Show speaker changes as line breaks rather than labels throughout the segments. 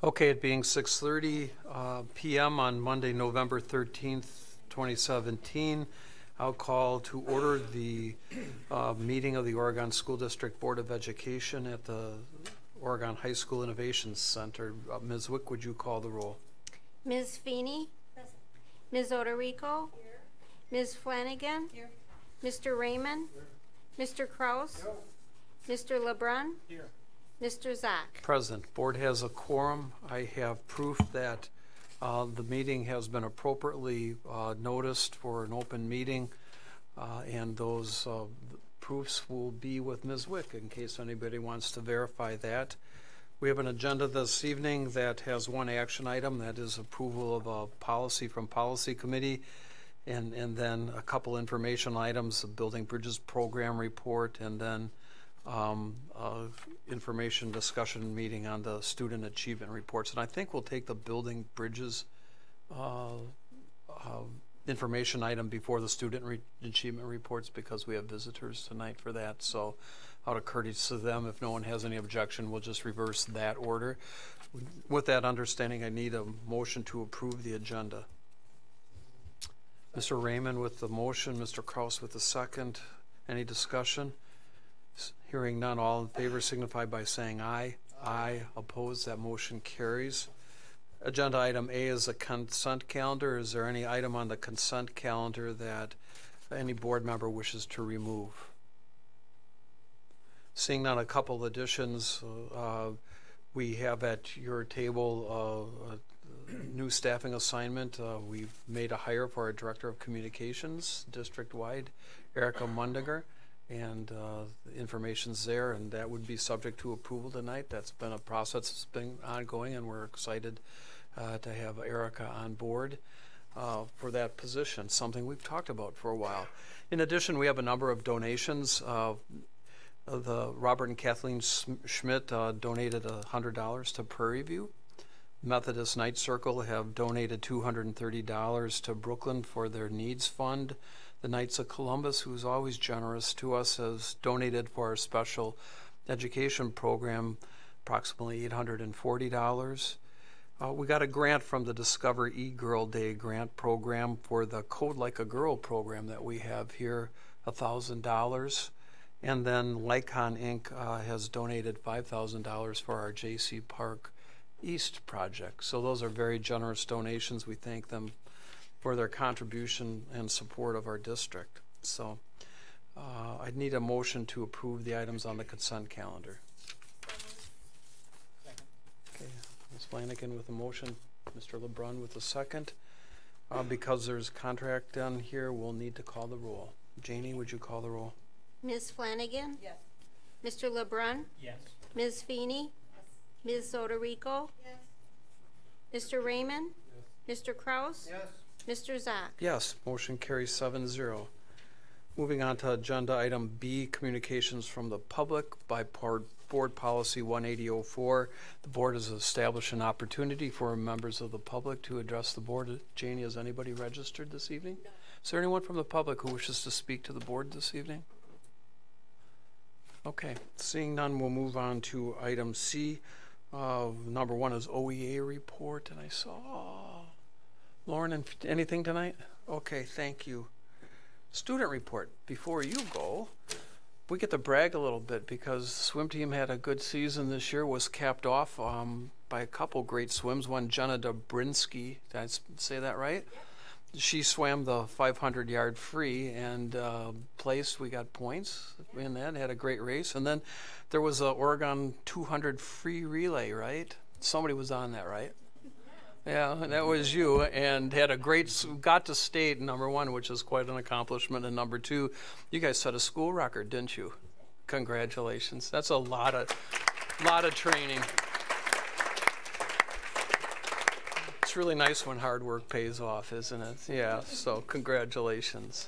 Okay, it being 6:30 p.m. on Monday, November 13th, 2017, I'll call to order the meeting of the Oregon School District Board of Education at the Oregon High School Innovation Center. Ms. Wick, would you call the roll?
Ms. Feeney? Present. Ms. Oderico? Here. Ms. Flanagan? Here. Mr. Raymond? Here. Mr. Kraus? Here. Mr. LeBrun? Here. Mr. Zach?
Present. Board has a quorum. I have proof that the meeting has been appropriately noticed for an open meeting, and those proofs will be with Ms. Wick in case anybody wants to verify that. We have an agenda this evening that has one action item, that is approval of a policy from Policy Committee, and then a couple information items, a Building Bridges Program report, and then information discussion meeting on the student achievement reports. And I think we'll take the Building Bridges information item before the student achievement reports because we have visitors tonight for that. So out of courtesy to them, if no one has any objection, we'll just reverse that order. With that understanding, I need a motion to approve the agenda. Mr. Raymond with the motion, Mr. Kraus with the second. Any discussion? Hearing none, all in favor signify by saying aye. Aye. Opposed, that motion carries. Agenda item A is a consent calendar. Is there any item on the consent calendar that any board member wishes to remove? Seeing none, a couple additions. We have at your table a new staffing assignment. We've made a hire for our Director of Communications district-wide, Erica Mundinger. And the information's there, and that would be subject to approval tonight. That's been a process that's been ongoing, and we're excited to have Erica on board for that position, something we've talked about for a while. In addition, we have a number of donations. The Robert and Kathleen Schmidt donated $100 to Prairie View. Methodist Night Circle have donated $230 to Brooklyn for their needs fund. The Knights of Columbus, who's always generous to us, has donated for our special education program approximately $840. We got a grant from the Discover E-Girl Day grant program for the Code Like a Girl program that we have here, $1,000. And then Lycon Inc. Has donated $5,000 for our J.C. Park East project. So those are very generous donations. We thank them for their contribution and support of our district. So I'd need a motion to approve the items on the consent calendar. Second. Okay, Ms. Flanagan with a motion, Mr. LeBrun with a second. Because there's contract done here, we'll need to call the roll. Janie, would you call the roll?
Ms. Flanagan? Yes. Mr. LeBrun?
Yes.
Ms. Feeney? Yes. Ms. Oderico? Yes. Mr. Raymond? Yes. Mr. Kraus?
Yes.
Mr. Zach?
Yes, motion carries 7-0. Moving on to agenda item B, communications from the public by Board Policy 18004. The board has established an opportunity for members of the public to address the board. Janie, has anybody registered this evening? No. Is there anyone from the public who wishes to speak to the board this evening? Okay, seeing none, we'll move on to item C. Number one is OEA report, and I saw Lauren, anything tonight? Okay, thank you. Student report. Before you go, we get to brag a little bit because the swim team had a good season this year, was capped off by a couple great swims. One, Jenna Dobrinsky, did I say that right? Yep. She swam the 500-yard free and placed. We got points in that, had a great race. And then there was a Oregon 200 free relay, right? Somebody was on that, right? Yeah, that was you, and had a great, got to state number one, which is quite an accomplishment, and number two, you guys set a school record, didn't you? Congratulations. That's a lot of training. It's really nice when hard work pays off, isn't it? Yeah, so congratulations.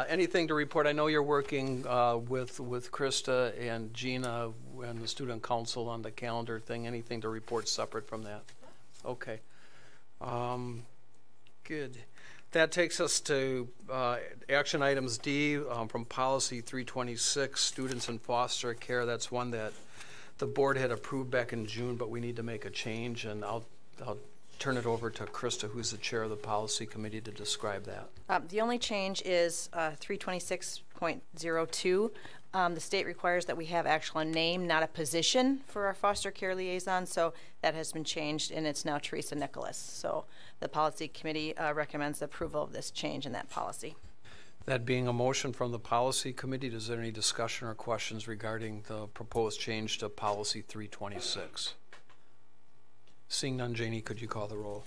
Anything to report? I know you're working with Krista and Gina and the student council on the calendar thing. Anything to report separate from that? Okay. Good. That takes us to action items D from policy 326, students in foster care. That's one that the board had approved back in June, but we need to make a change, and I'll turn it over to Krista, who's the chair of the policy committee, to describe that.
The only change is 326.02. The state requires that we have actual name, not a position, for our foster care liaison, so that has been changed, and it's now Teresa Nicholas. So the policy committee recommends the approval of this change in that policy.
That being a motion from the policy committee, is there any discussion or questions regarding the proposed change to policy 326? Seeing none, Janie, could you call the roll?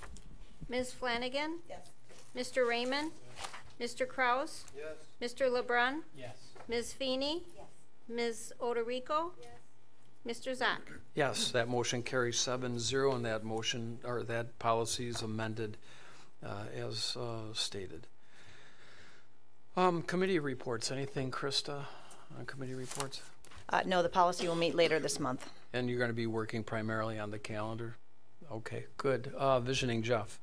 Ms. Flanagan?
Yes.
Mr. Raymond? Mr. Kraus?
Yes.
Mr. LeBrun?
Yes.
Ms. Feeney?
Yes.
Ms. Oderico? Yes. Mr. Zock?
Yes, that motion carries 7-0, and that motion, or that policy is amended as stated. Committee reports. Anything, Krista, on committee reports?
No, the policy will meet later this month.
And you're going to be working primarily on the calendar? Okay, good. Visioning, Jeff.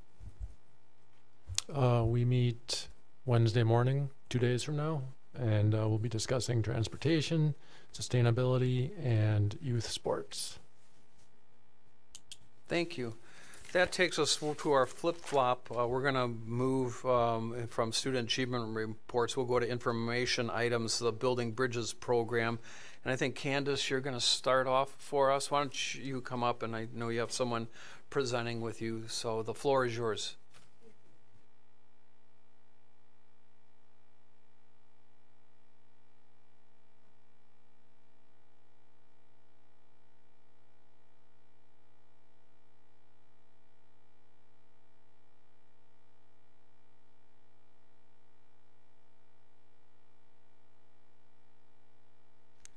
We meet Wednesday morning, 2 days from now, and we'll be discussing transportation, sustainability, and youth sports.
Thank you. That takes us to our flip-flop. We're going to move from student achievement reports. We'll go to information items, the Building Bridges program. And I think, Candace, you're going to start off for us. Why don't you come up, and I know you have someone presenting with you, so the floor is yours.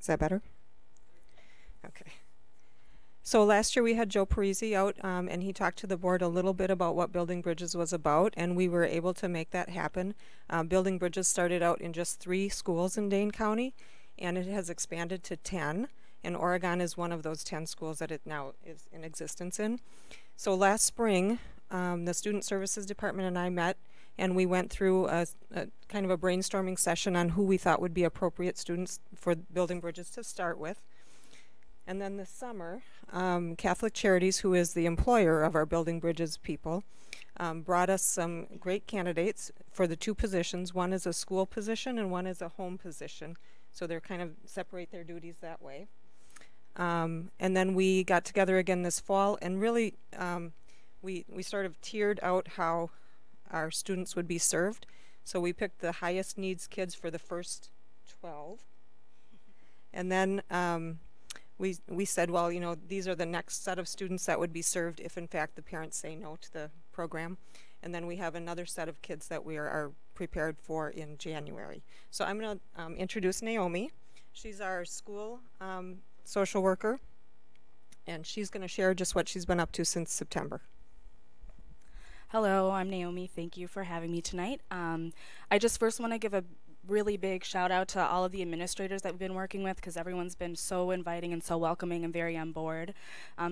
Is that better? Okay. So last year we had Joe Parisi out and he talked to the board a little bit about what Building Bridges was about, and we were able to make that happen. Building Bridges started out in just 3 schools in Dane County, and it has expanded to 10, and Oregon is one of those 10 schools that it now is in existence in. So last spring, the Student Services Department and I met, and we went through a kind of a brainstorming session on who we thought would be appropriate students for Building Bridges to start with. And then this summer, Catholic Charities, who is the employer of our Building Bridges people, brought us some great candidates for the 2 positions. One is a school position and one is a home position. So they're kind of separate their duties that way. And then we got together again this fall, and really we sort of tiered out how our students would be served. So we picked the highest needs kids for the first 12. And then we said, well, you know, these are the next set of students that would be served if in fact the parents say no to the program. And then we have another set of kids that we are prepared for in January. So I'm going to introduce Naomi. She's our school social worker, and she's going to share just what she's been up to since September.
Hello, I'm Naomi. Thank you for having me tonight. I just first want to give a really big shout out to all of the administrators that we've been working with, because everyone's been so inviting and so welcoming and very on board.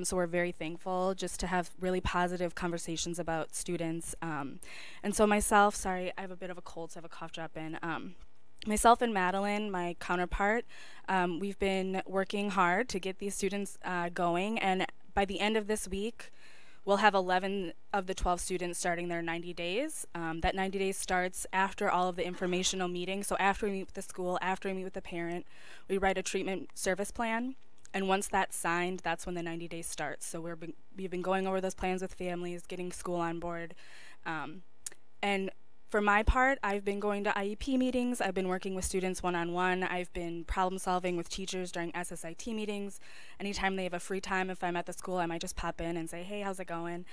So we're very thankful just to have really positive conversations about students. And so myself, sorry, I have a bit of a cold, so I have a cough drop in. Myself and Madeline, my counterpart, we've been working hard to get these students going, and by the end of this week, we'll have 11 of the 12 students starting their 90 days. That 90 days starts after all of the informational meetings. So after we meet with the school, after we meet with the parent, we write a treatment service plan. And once that's signed, that's when the 90 days starts. So we've been going over those plans with families, getting school on board. And for my part, I've been going to IEP meetings. I've been working with students one-on-one. I've been problem solving with teachers during SSIT meetings. Anytime they have a free time, if I'm at the school, I might just pop in and say, hey, how's it going?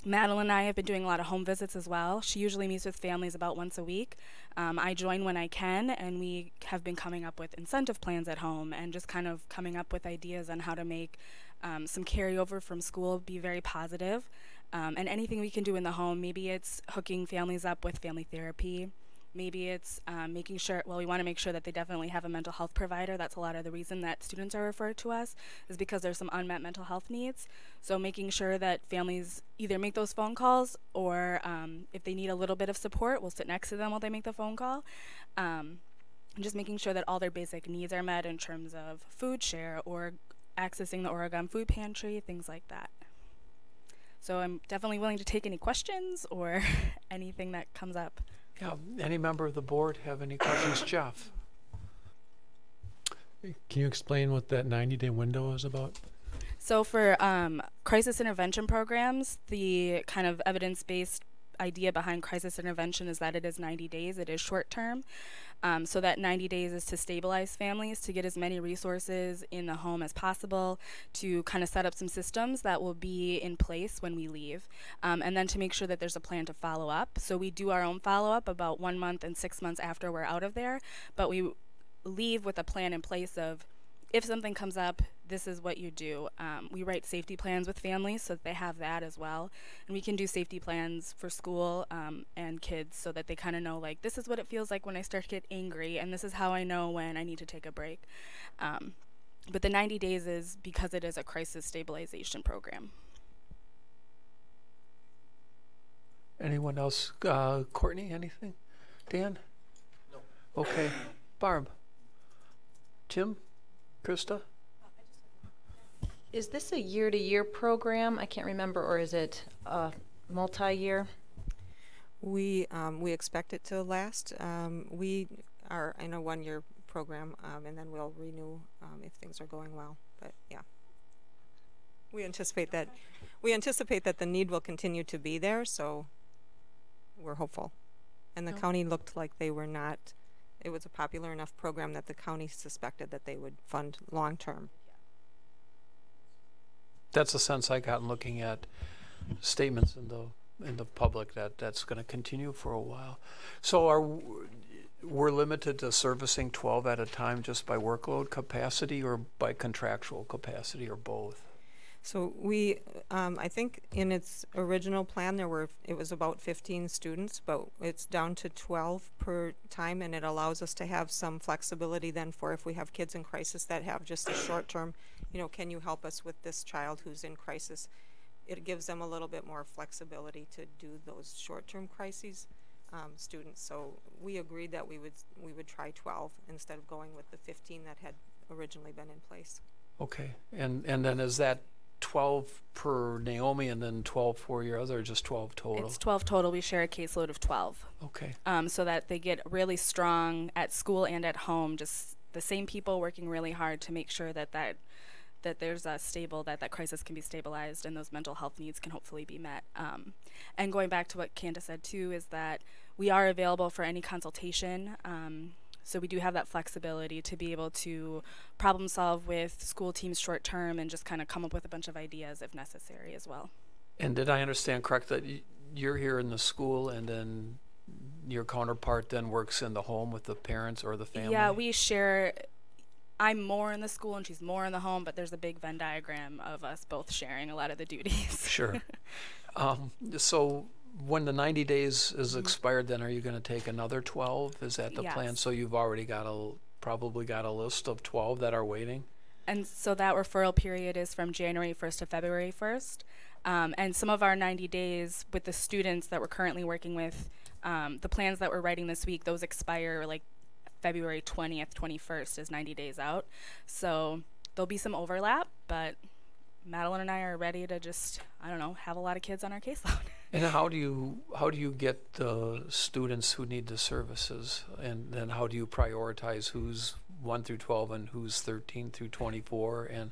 Madeline and I have been doing a lot of home visits as well. She usually meets with families about once a week. I join when I can, and we have been coming up with incentive plans at home and just kind of coming up with ideas on how to make some carryover from school be very positive. And anything we can do in the home, maybe it's hooking families up with family therapy. Maybe it's making sure, well, we want to make sure that they definitely have a mental health provider. That's a lot of the reason that students are referred to us, is because there's some unmet mental health needs. So making sure that families either make those phone calls, or if they need a little bit of support, we'll sit next to them while they make the phone call. and just making sure that all their basic needs are met in terms of food share or accessing the Oregon food pantry, things like that. So I'm definitely willing to take any questions or anything that comes up.
Yeah, any member of the board have any questions? Jeff?
Can you explain what that 90-day window is about?
So for crisis intervention programs, the kind of evidence-based idea behind crisis intervention is that it is 90 days, it is short term. So that 90 days is to stabilize families, to get as many resources in the home as possible, to kind of set up some systems that will be in place when we leave, and then to make sure that there's a plan to follow up. So we do our own follow-up about 1 month and 6 months after we're out of there, but we leave with a plan in place of, if something comes up, this is what you do. We write safety plans with families so that they have that as well. And we can do safety plans for school and kids so that they kind of know, like, this is what it feels like when I start to get angry, and this is how I know when I need to take a break. But the 90 days is because it is a crisis stabilization program.
Anyone else? Courtney, anything? Dan? No. Okay. Barb? Tim? Krista?
Is this a year-to-year program? I can't remember, or is it multi-year?
We expect it to last. We are in a 1-year program, and then we'll renew if things are going well. But yeah, we anticipate that the need will continue to be there. So we're hopeful. And the county looked like they were not. It was a popular enough program that the county suspected that they would fund long term.
That's the sense I got in looking at statements in the public that that's going to continue for a while. So we're limited to servicing 12 at a time just by workload capacity or by contractual capacity or both?
So we, I think in its original plan it was about 15 students, but it's down to 12 per time, and it allows us to have some flexibility then for if we have kids in crisis that have just a short term, can you help us with this child who's in crisis? It gives them a little bit more flexibility to do those short term crises students. So we agreed that we would try 12 instead of going with the 15 that had originally been in place.
Okay, and then is that 12 per Naomi and then 12 for your other, or just 12 total?
It's 12 total. We share a caseload of 12.
Okay.
So that they get really strong at school and at home, just the same people working really hard to make sure that there's a stable, that crisis can be stabilized and those mental health needs can hopefully be met. And going back to what Candace said too, is that we are available for any consultation. So we do have that flexibility to be able to problem solve with school teams short term and just kind of come up with a bunch of ideas if necessary as well. And
did I understand correct that you're here in the school and then your counterpart then works in the home with the parents or the family? Yeah, we share. I'm more in the school and she's more in the home, but there's a big Venn diagram of us both sharing a lot of the duties. Sure. So when the 90 days is expired, then are you going to take another 12? Is that the plan? So you've already probably got a list of 12 that are waiting? And so that referral period is from January 1st to February 1st. And some of our 90 days with the students that we're currently working with, the plans that we're writing this week, those expire like February 20th, 21st is 90 days out. So there'll be some overlap, but Madeline and I are ready to just, have a lot of kids on our caseload. And how do you get the students who need the services, and then how do you prioritize who's 1 through 12 and who's 13 through 24? And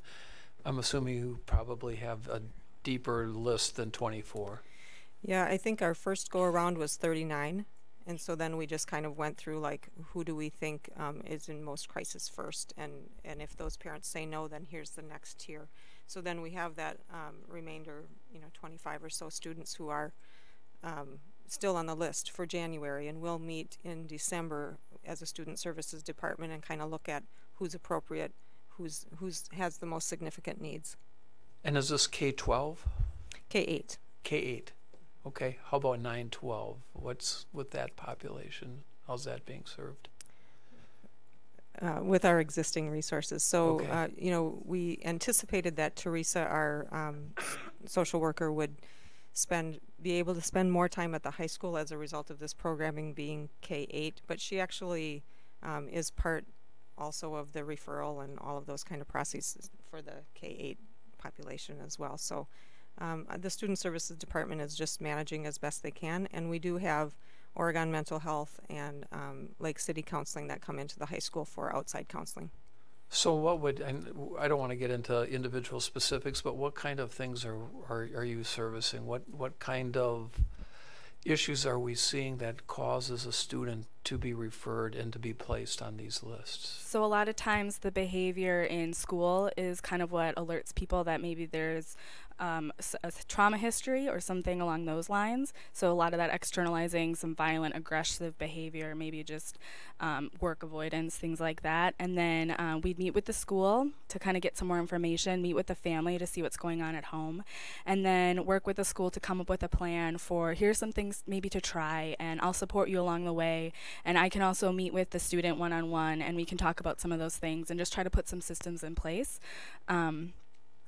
I'm assuming you probably have a deeper list than 24. Yeah, I think our first go around was 39, and so then we just kind of went through like, who do we think is in most crisis first, and if those parents say no, then here's the next tier. So then we have that remainder, 25 or so students who are still on the list for January, and we'll meet in December as a student services department and kind of look at who's appropriate, who's has the most significant needs. And is this K-12? K-8. K-8. Okay. How about 9-12? What's with that population? How's that being served? With our existing resources. So, okay. We anticipated that Teresa, our social worker, would be able to spend more time at the high school as a result of this programming being K-8, but she actually
is part also of the referral and all of those kind of processes for the K-8 population as well. So the Student Services Department is just managing as best they can, and we do have Oregon Mental Health and Lake City Counseling that come into the high school for outside counseling.
So what would, and I don't want to get into individual specifics, but what kind of things are you servicing? What kind of issues are we seeing that causes a student to be referred and to be placed on these lists?
So a lot of times the behavior in school is kind of what alerts people that maybe there's a trauma history or something along those lines. So a lot of that externalizing some violent, aggressive behavior, maybe just work avoidance, things like that. And then we'd meet with the school to kind of get some more information, meet with the family to see what's going on at home, and then work with the school to come up with a plan for here's some things maybe to try, and I'll support you along the way. And I can also meet with the student one-on-one, and we can talk about some of those things and just try to put some systems in place.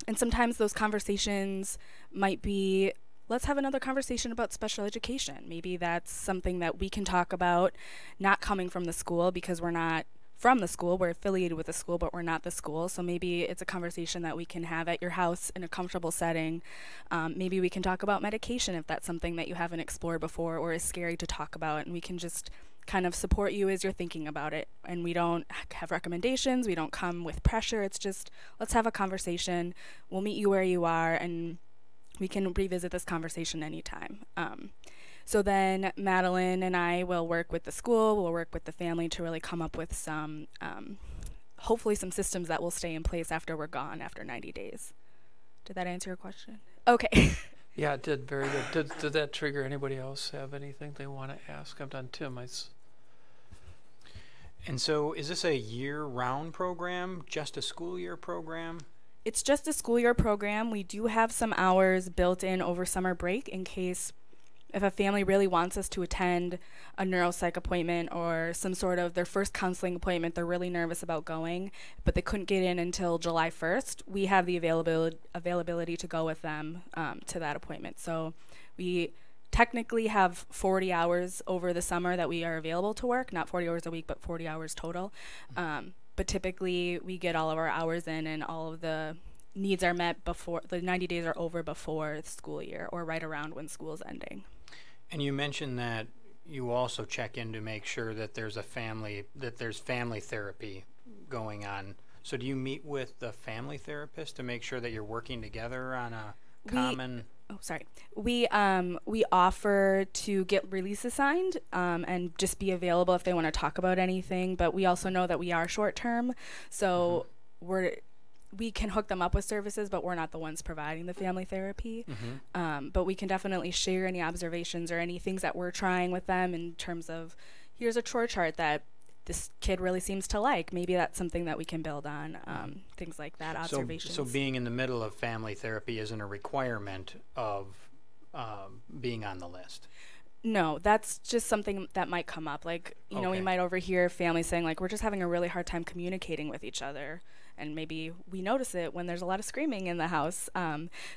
And sometimes those conversations might be, let's have another conversation about special education. Maybe that's something that we can talk about, not coming from the school, because we're not from the school, we're affiliated with the school, but we're not the school. So maybe it's a conversation that we can have at your house in a comfortable setting. Maybe we can talk about medication if that's something that you haven't explored before or is scary to talk about, and we can just kind of support you as you're thinking about it. And we don't have recommendations, we don't come with pressure. It's just, let's have a conversation. We'll meet you where you are, and we can revisit this conversation anytime. So then Madeline and I will work with the school, we'll work with the family to really come up with some, hopefully some systems that will stay in place after we're gone, after 90 days. Did that answer your question? Okay.
Yeah, it did. Very good. Did that trigger anybody else have anything they want to ask? I'm done. Tim,
And so is this a year-round program, just a school year program?
It's just a school year program. We do have some hours built in over summer break in case if a family really wants us to attend a neuropsych appointment or some sort of their first counseling appointment, they're really nervous about going, but they couldn't get in until July 1st, we have the availability to go with them to that appointment. So we technically have 40 hours over the summer that we are available to work, not 40 hours a week, but 40 hours total. But typically we get all of our hours in and all of the needs are met before the 90 days are over before the school year or right around when school's ending.
And you mentioned that you also check in to make sure that there's family therapy going on. So do you meet with the family therapist to make sure that you're working together on a common?
We offer to get releases signed and just be available if they want to talk about anything. But we also know that we are short term, so we can hook them up with services, but we're not the ones providing the family therapy. But we can definitely share any observations or any things that we're trying with them in terms of, here's a chore chart that this kid really seems to like. Maybe that's something that we can build on, things like that, observations.
So being in the middle of family therapy isn't a requirement of being on the list?
No, that's just something that might come up. Like, you know, we might overhear families saying, like, we're just having a really hard time communicating with each other. And maybe we notice it when there's a lot of screaming in the house.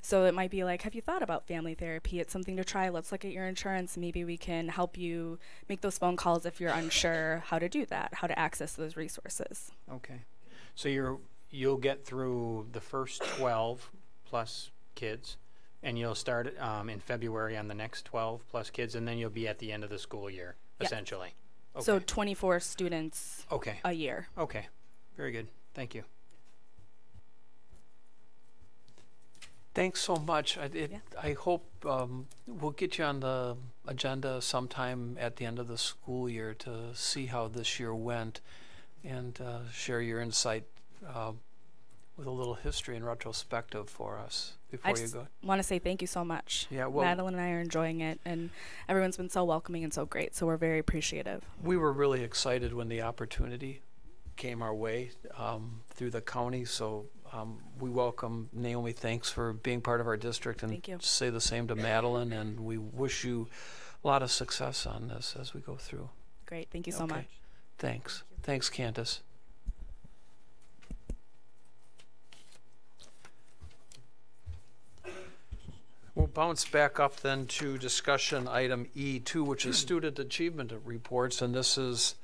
So it might be like, have you thought about family therapy? It's something to try. Let's look at your insurance. Maybe we can help you make those phone calls if you're unsure how to do that, how to access those resources.
Okay. So you'll get through the first 12 plus kids, and you'll start in February on the next 12 plus kids, and then you'll be at the end of the school year, essentially. Okay.
So 24 students a year.
Okay. Very good. Thank you.
Thanks so much. I hope we'll get you on the agenda sometime at the end of the school year to see how this year went and share your insight with a little history and retrospective for us before you go.
I want to say thank you so much.
Yeah, well,
Madeline and I are enjoying it, and everyone's been so welcoming and so great, so we're very appreciative.
We were really excited when the opportunity came our way through the county, so we welcome Naomi. Thanks for being part of our district, and
thank you.
Say the same to Madeline, and we wish you a lot of success on this as we go through.
Great. Thank you so much.
Thanks. Thanks, Candace. We'll bounce back up then to discussion item E2, which is student achievement reports, and this is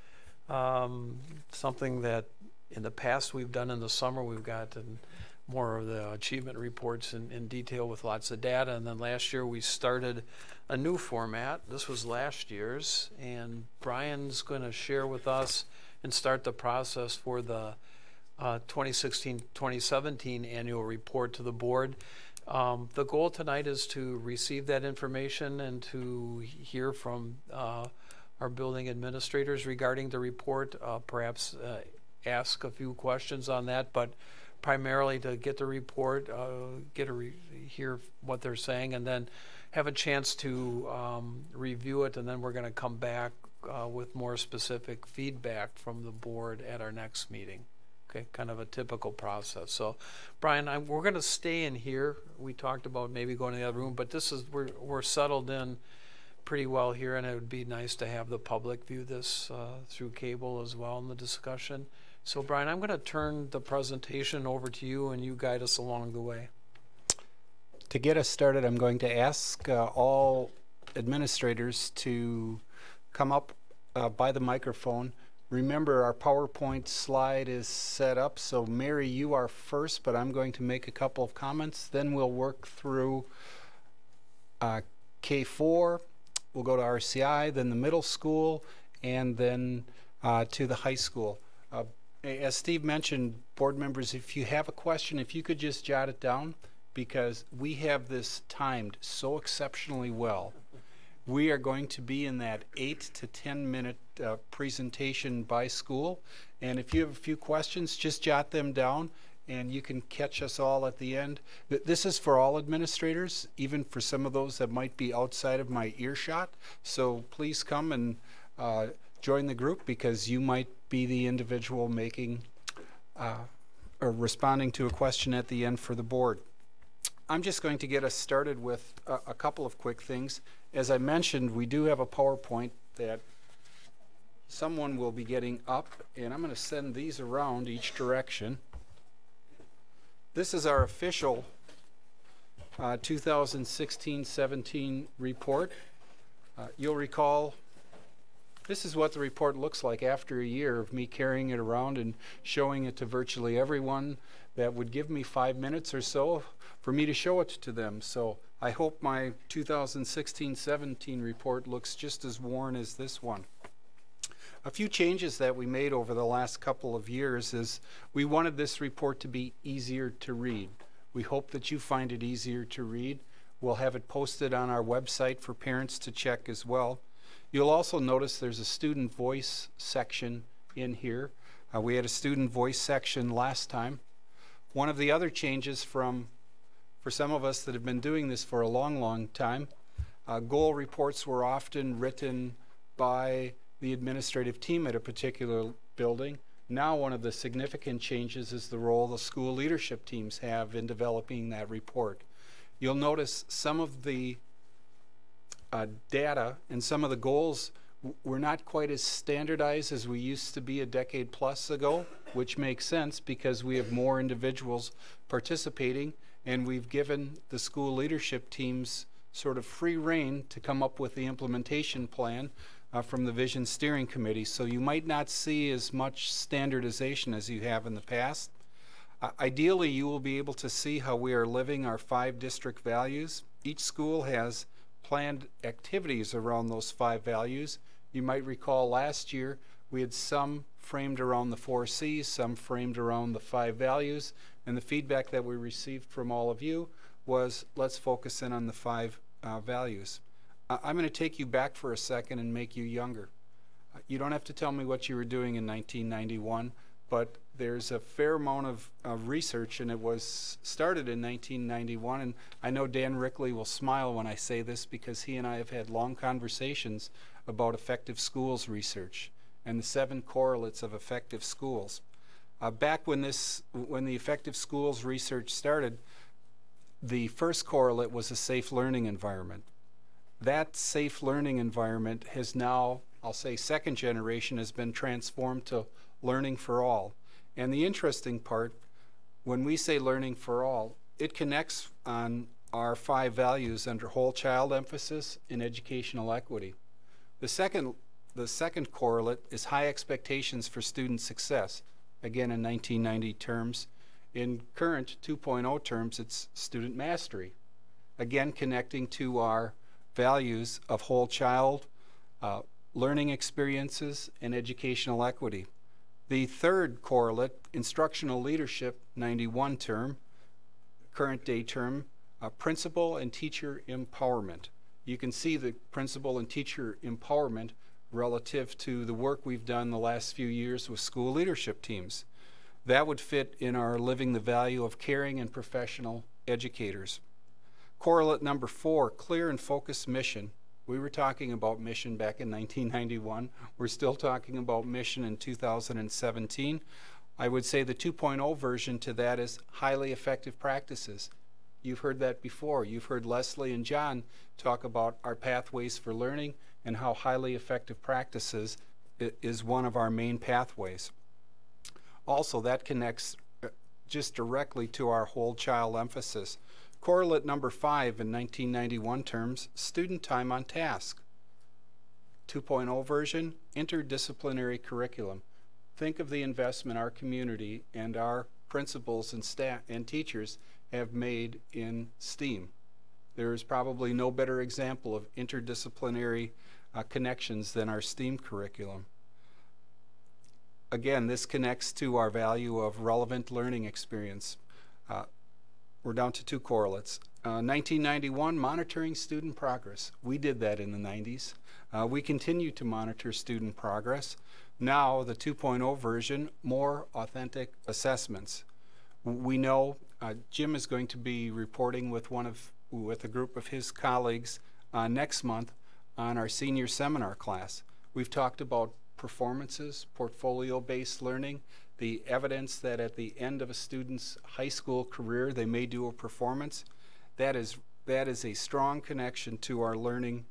Something that in the past we've done in the summer, we've gotten more of the achievement reports in detail with lots of data. And then last year we started a new format. This was last year's, and Brian's going to share with us and start the process for the 2016-2017 annual report to the board. The goal tonight is to receive that information and to hear from our building administrators regarding the report, perhaps ask a few questions on that, but primarily to get the report, hear what they're saying, and then have a chance to review it, and then we're going to come back with more specific feedback from the board at our next meeting. Okay, kind of a typical process. So, Brian, we're going to stay in here. We talked about maybe going to the other room, but this is we're settled in pretty well here, and it would be nice to have the public view this through cable as well in the discussion. So, Brian, I'm going to turn the presentation over to you, and you guide us along the way.
To get us started, I'm going to ask all administrators to come up by the microphone. Remember, our PowerPoint slide is set up, so Mary, you are first, but I'm going to make a couple of comments. Then we'll work through K4, we'll go to RCI, then the middle school, and then to the high school. As Steve mentioned, board members, if you have a question, if you could just jot it down, because we have this timed so exceptionally well. We are going to be in that 8 to 10 minute presentation by school, and if you have a few questions, just jot them down and you can catch us all at the end. This is for all administrators, even for some of those that might be outside of my earshot, so please come and join the group, because you might be the individual making or responding to a question at the end for the board. I'm just going to get us started with a couple of quick things. As I mentioned, we do have a PowerPoint that someone will be getting up, and I'm going to send these around each direction. This is our official 2016-17 report. You'll recall this is what the report looks like after a year of me carrying it around and showing it to virtually everyone that would give me 5 minutes or so for me to show it to them. So I hope my 2016-17 report looks just as worn as this one. A few changes that we made over the last couple of years is we wanted this report to be easier to read. We hope that you find it easier to read. We'll have it posted on our website for parents to check as well. You'll also notice there's a student voice section in here. We had a student voice section last time. One of the other changes for some of us that have been doing this for a long time, goal reports were often written by the administrative team at a particular building. Now one of the significant changes is the role the school leadership teams have in developing that report. You'll notice some of the data and some of the goals were not quite as standardized as we used to be a decade plus ago, which makes sense because we have more individuals participating, and we've given the school leadership teams sort of free rein to come up with the implementation plan from the Vision Steering Committee. So you might not see as much standardization as you have in the past. Ideally, you will be able to see how we are living our 5 district values. Each school has planned activities around those 5 values. You might recall last year we had some framed around the 4 C's, some framed around the 5 values, and the feedback that we received from all of you was, let's focus in on the 5 values. I'm going to take you back for a second and make you younger. You don't have to tell me what you were doing in 1991, but there's a fair amount of research, and it was started in 1991, and I know Dan Rickley will smile when I say this because he and I have had long conversations about effective schools research and the 7 correlates of effective schools. Back when the effective schools research started, the first correlate was a safe learning environment. That safe learning environment has now, I'll say second generation, has been transformed to learning for all. And the interesting part, when we say learning for all, it connects on our 5 values under whole child emphasis and educational equity. The second The second correlate is high expectations for student success. Again, in 1990 terms. In current 2.0 terms, it's student mastery. Again, connecting to our values of whole child, learning experiences, and educational equity. The third correlate, instructional leadership, 91 term, current day term, principal and teacher empowerment. You can see the principal and teacher empowerment relative to the work we've done the last few years with school leadership teams. That would fit in our living the value of caring and professional educators. Correlate number 4, clear and focused mission. We were talking about mission back in 1991. We're still talking about mission in 2017. I would say the 2.0 version to that is highly effective practices. You've heard that before. You've heard Leslie and John talk about our pathways for learning and how highly effective practices is one of our main pathways. Also, that connects just directly to our whole child emphasis. Correlate number 5 in 1991 terms, student time on task. 2.0 version, interdisciplinary curriculum. Think of the investment our community and our principals and staff and teachers have made in STEAM. There is probably no better example of interdisciplinary connections than our STEAM curriculum. Again, this connects to our value of relevant learning experience. We're down to 2 correlates. 1991, monitoring student progress. We did that in the 90s. We continue to monitor student progress. Now, the 2.0 version, more authentic assessments. We know Jim is going to be reporting with a group of his colleagues next month on our senior seminar class. We've talked about performances, portfolio-based learning, the evidence that at the end of a student's high school career they may do a performance. That is a strong connection to our learning,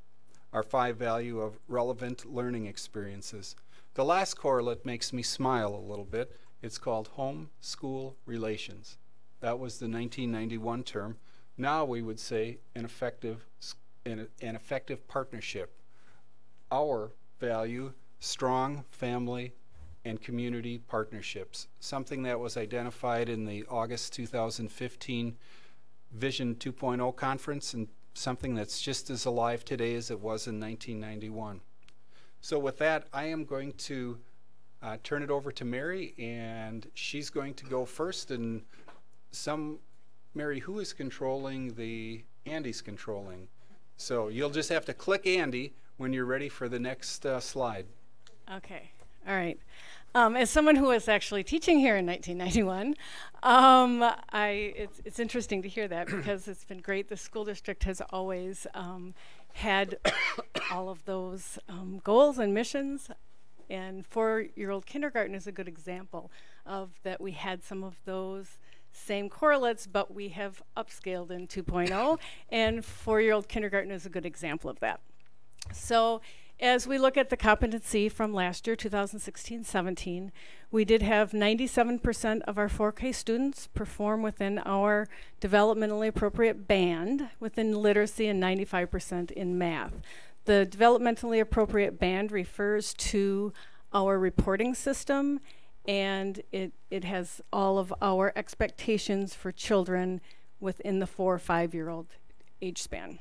our 5 value of relevant learning experiences. The last correlate makes me smile a little bit. It's called home-school relations. That was the 1991 term. Now we would say an effective partnership. Our value, strong family and community partnerships, something that was identified in the August 2015 Vision 2.0 conference and something that's just as alive today as it was in 1991. So with that, I am going to turn it over to Mary, and she's going to go first. And Mary, who is controlling the, Andy's controlling. So you'll just have to click Andy when you're ready for the next slide.
Okay, all right. As someone who was actually teaching here in 1991, it's interesting to hear that because it's been great. The school district has always had all of those goals and missions, and 4-year-old kindergarten is a good example of that. We had some of those same correlates, but we have upscaled in 2.0, and 4-year-old kindergarten is a good example of that. So as we look at the competency from last year, 2016-17, we did have 97% of our 4K students perform within our developmentally appropriate band within literacy and 95% in math. The developmentally appropriate band refers to our reporting system, and it has all of our expectations for children within the 4 or 5-year-old age span.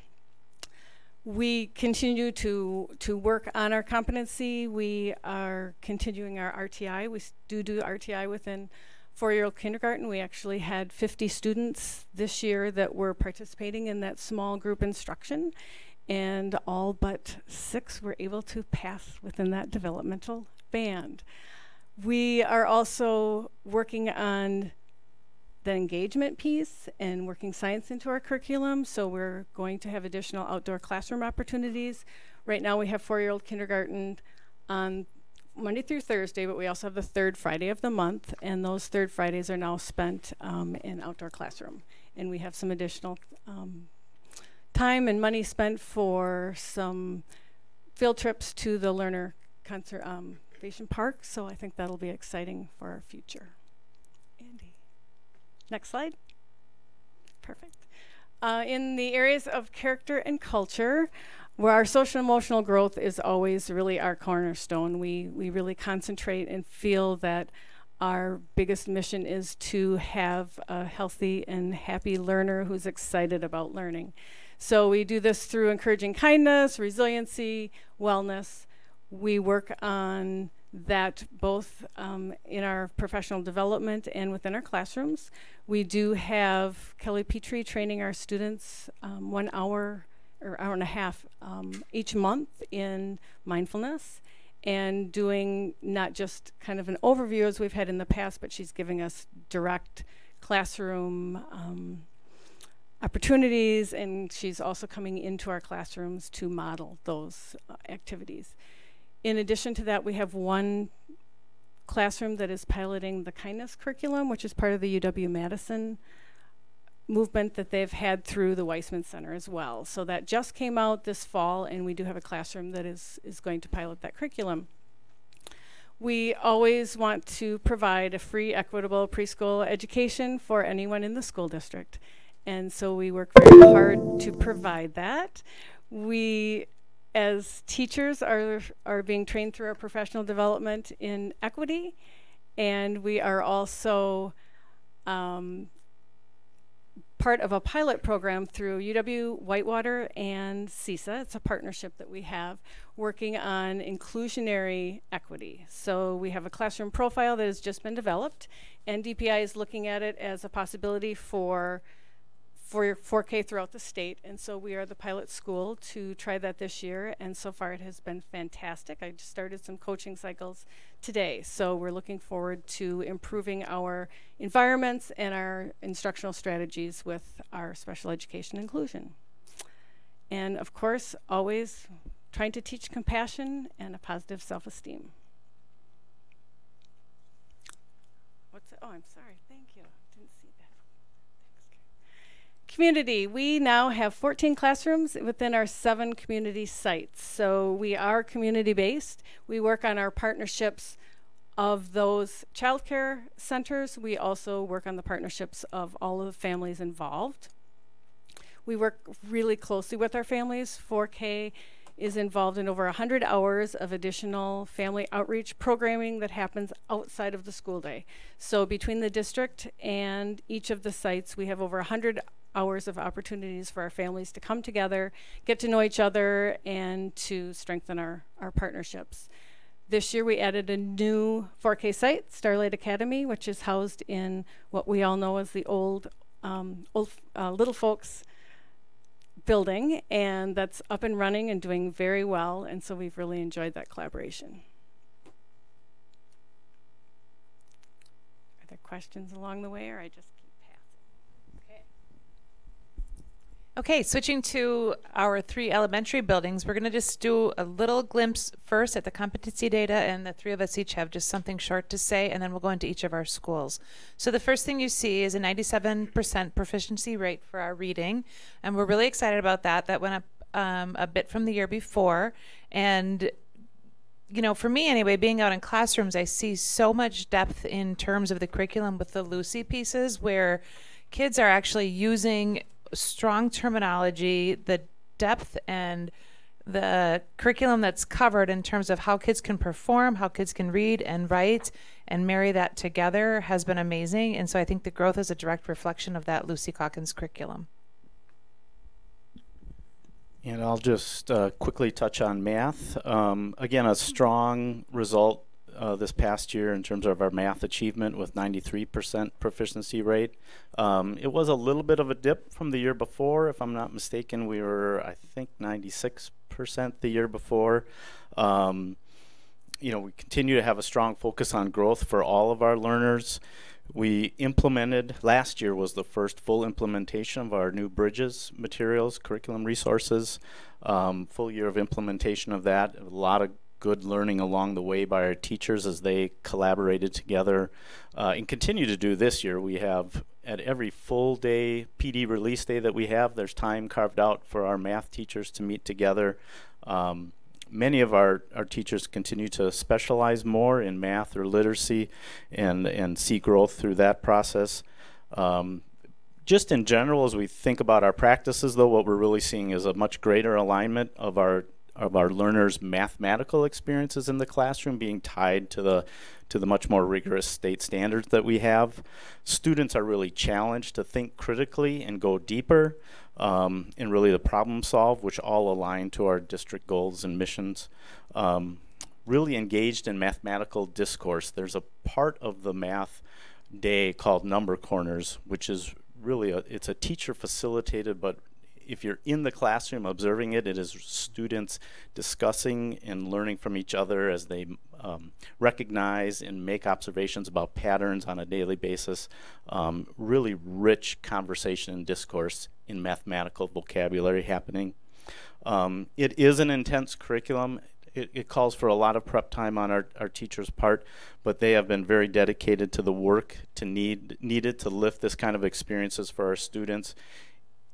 We continue to work on our competency. We are continuing our RTI. We do RTI within 4-year-old kindergarten. We actually had 50 students this year that were participating in that small group instruction, and all but 6 were able to pass within that developmental band. We are also working on the engagement piece and working science into our curriculum, so we're going to have additional outdoor classroom opportunities. Right now we have 4-year-old kindergarten on Monday through Thursday, but we also have the 3rd Friday of the month, and those 3rd Fridays are now spent in outdoor classroom. And we have some additional time and money spent for some field trips to the Learner Conservation Park, so I think that'll be exciting for our future. Andy. Next slide. Perfect. In the areas of character and culture, where our social emotional growth is always really our cornerstone. We really concentrate and feel that our biggest mission is to have a healthy and happy learner who's excited about learning. So we do this through encouraging kindness, resiliency, wellness. We work on that both in our professional development and within our classrooms. We do have Kelly Petrie training our students 1 hour or hour and a half each month in mindfulness, and doing not just kind of an overview as we've had in the past, but she's giving us direct classroom opportunities, and she's also coming into our classrooms to model those activities. In addition to that, we have one classroom that is piloting the kindness curriculum, which is part of the UW-Madison movement that they've had through the Weissman Center as well. So that just came out this fall, and we do have a classroom that is going to pilot that curriculum. We always want to provide a free, equitable preschool education for anyone in the school district. And so we work very hard to provide that. We, as teachers, are being trained through our professional development in equity, and we are also part of a pilot program through UW Whitewater and CISA. It's a partnership that we have working on inclusionary equity. So we have a classroom profile that has just been developed, and DPI is looking at it as a possibility for 4K throughout the state. And so we are the pilot school to try that this year, and so far it has been fantastic. I just started some coaching cycles today, so we're looking forward to improving our environments and our instructional strategies with our special education inclusion. And of course, always trying to teach compassion and a positive self-esteem. Oh, I'm sorry, thank you. Didn't see that. Thanks. Community, we now have 14 classrooms within our 7 community sites. So we are community-based. We work on our partnerships of those childcare centers. We also work on the partnerships of all of the families involved. We work really closely with our families. 4K is involved in over 100 hours of additional family outreach programming that happens outside of the school day. So between the district and each of the sites, we have over 100 hours of opportunities for our families to come together, get to know each other, and to strengthen our partnerships. This year we added a new 4K site, Starlight Academy, which is housed in what we all know as the old Little Folks building, and that's up and running and doing very well, and so we've really enjoyed that collaboration. Are there questions along the way, or I just keep passing? Okay.
Okay, switching to our 3 elementary buildings, we're going to just do a little glimpse first at the competency data, and the 3 of us each have just something short to say, and then we'll go into each of our schools. So the first thing you see is a 97% proficiency rate for our reading, and we're really excited about that. That went up a bit from the year before, and you know, for me anyway, being out in classrooms, I see so much depth in terms of the curriculum with the Lucy pieces, where kids are actually using strong terminology, the depth and the curriculum that's covered in terms of how kids can perform, how kids can read and write, and marry that together has been amazing. And so I think the growth is a direct reflection of that Lucy Calkins curriculum.
And I'll just quickly touch on math. Again, a strong result this past year in terms of our math achievement with 93% proficiency rate. It was a little bit of a dip from the year before. If I'm not mistaken, we were, I think, 96% the year before. You know, we continue to have a strong focus on growth for all of our learners. We implemented, last year was the first full implementation of our new Bridges materials, curriculum resources. Full year of implementation of that. A lot of good learning along the way by our teachers as they collaborated together, and continue to do this year. We have, at every full day PD release day that we have, there's time carved out for our math teachers to meet together. Many of our teachers continue to specialize more in math or literacy and see growth through that process. Just in general, as we think about our practices, though, what we're really seeing is a much greater alignment of our learners' mathematical experiences in the classroom being tied to the much more rigorous state standards that we have. Students are really challenged to think critically and go deeper, and really the problem solve, which all align to our district goals and missions. Really engaged in mathematical discourse. There's a part of the math day called Number Corners, which is really it's a teacher facilitated, but if you're in the classroom observing it, it is students discussing and learning from each other as they recognize and make observations about patterns on a daily basis. Really rich conversation and discourse in mathematical vocabulary happening. It is an intense curriculum. It calls for a lot of prep time on our teachers' part, but they have been very dedicated to the work needed to lift this kind of experiences for our students.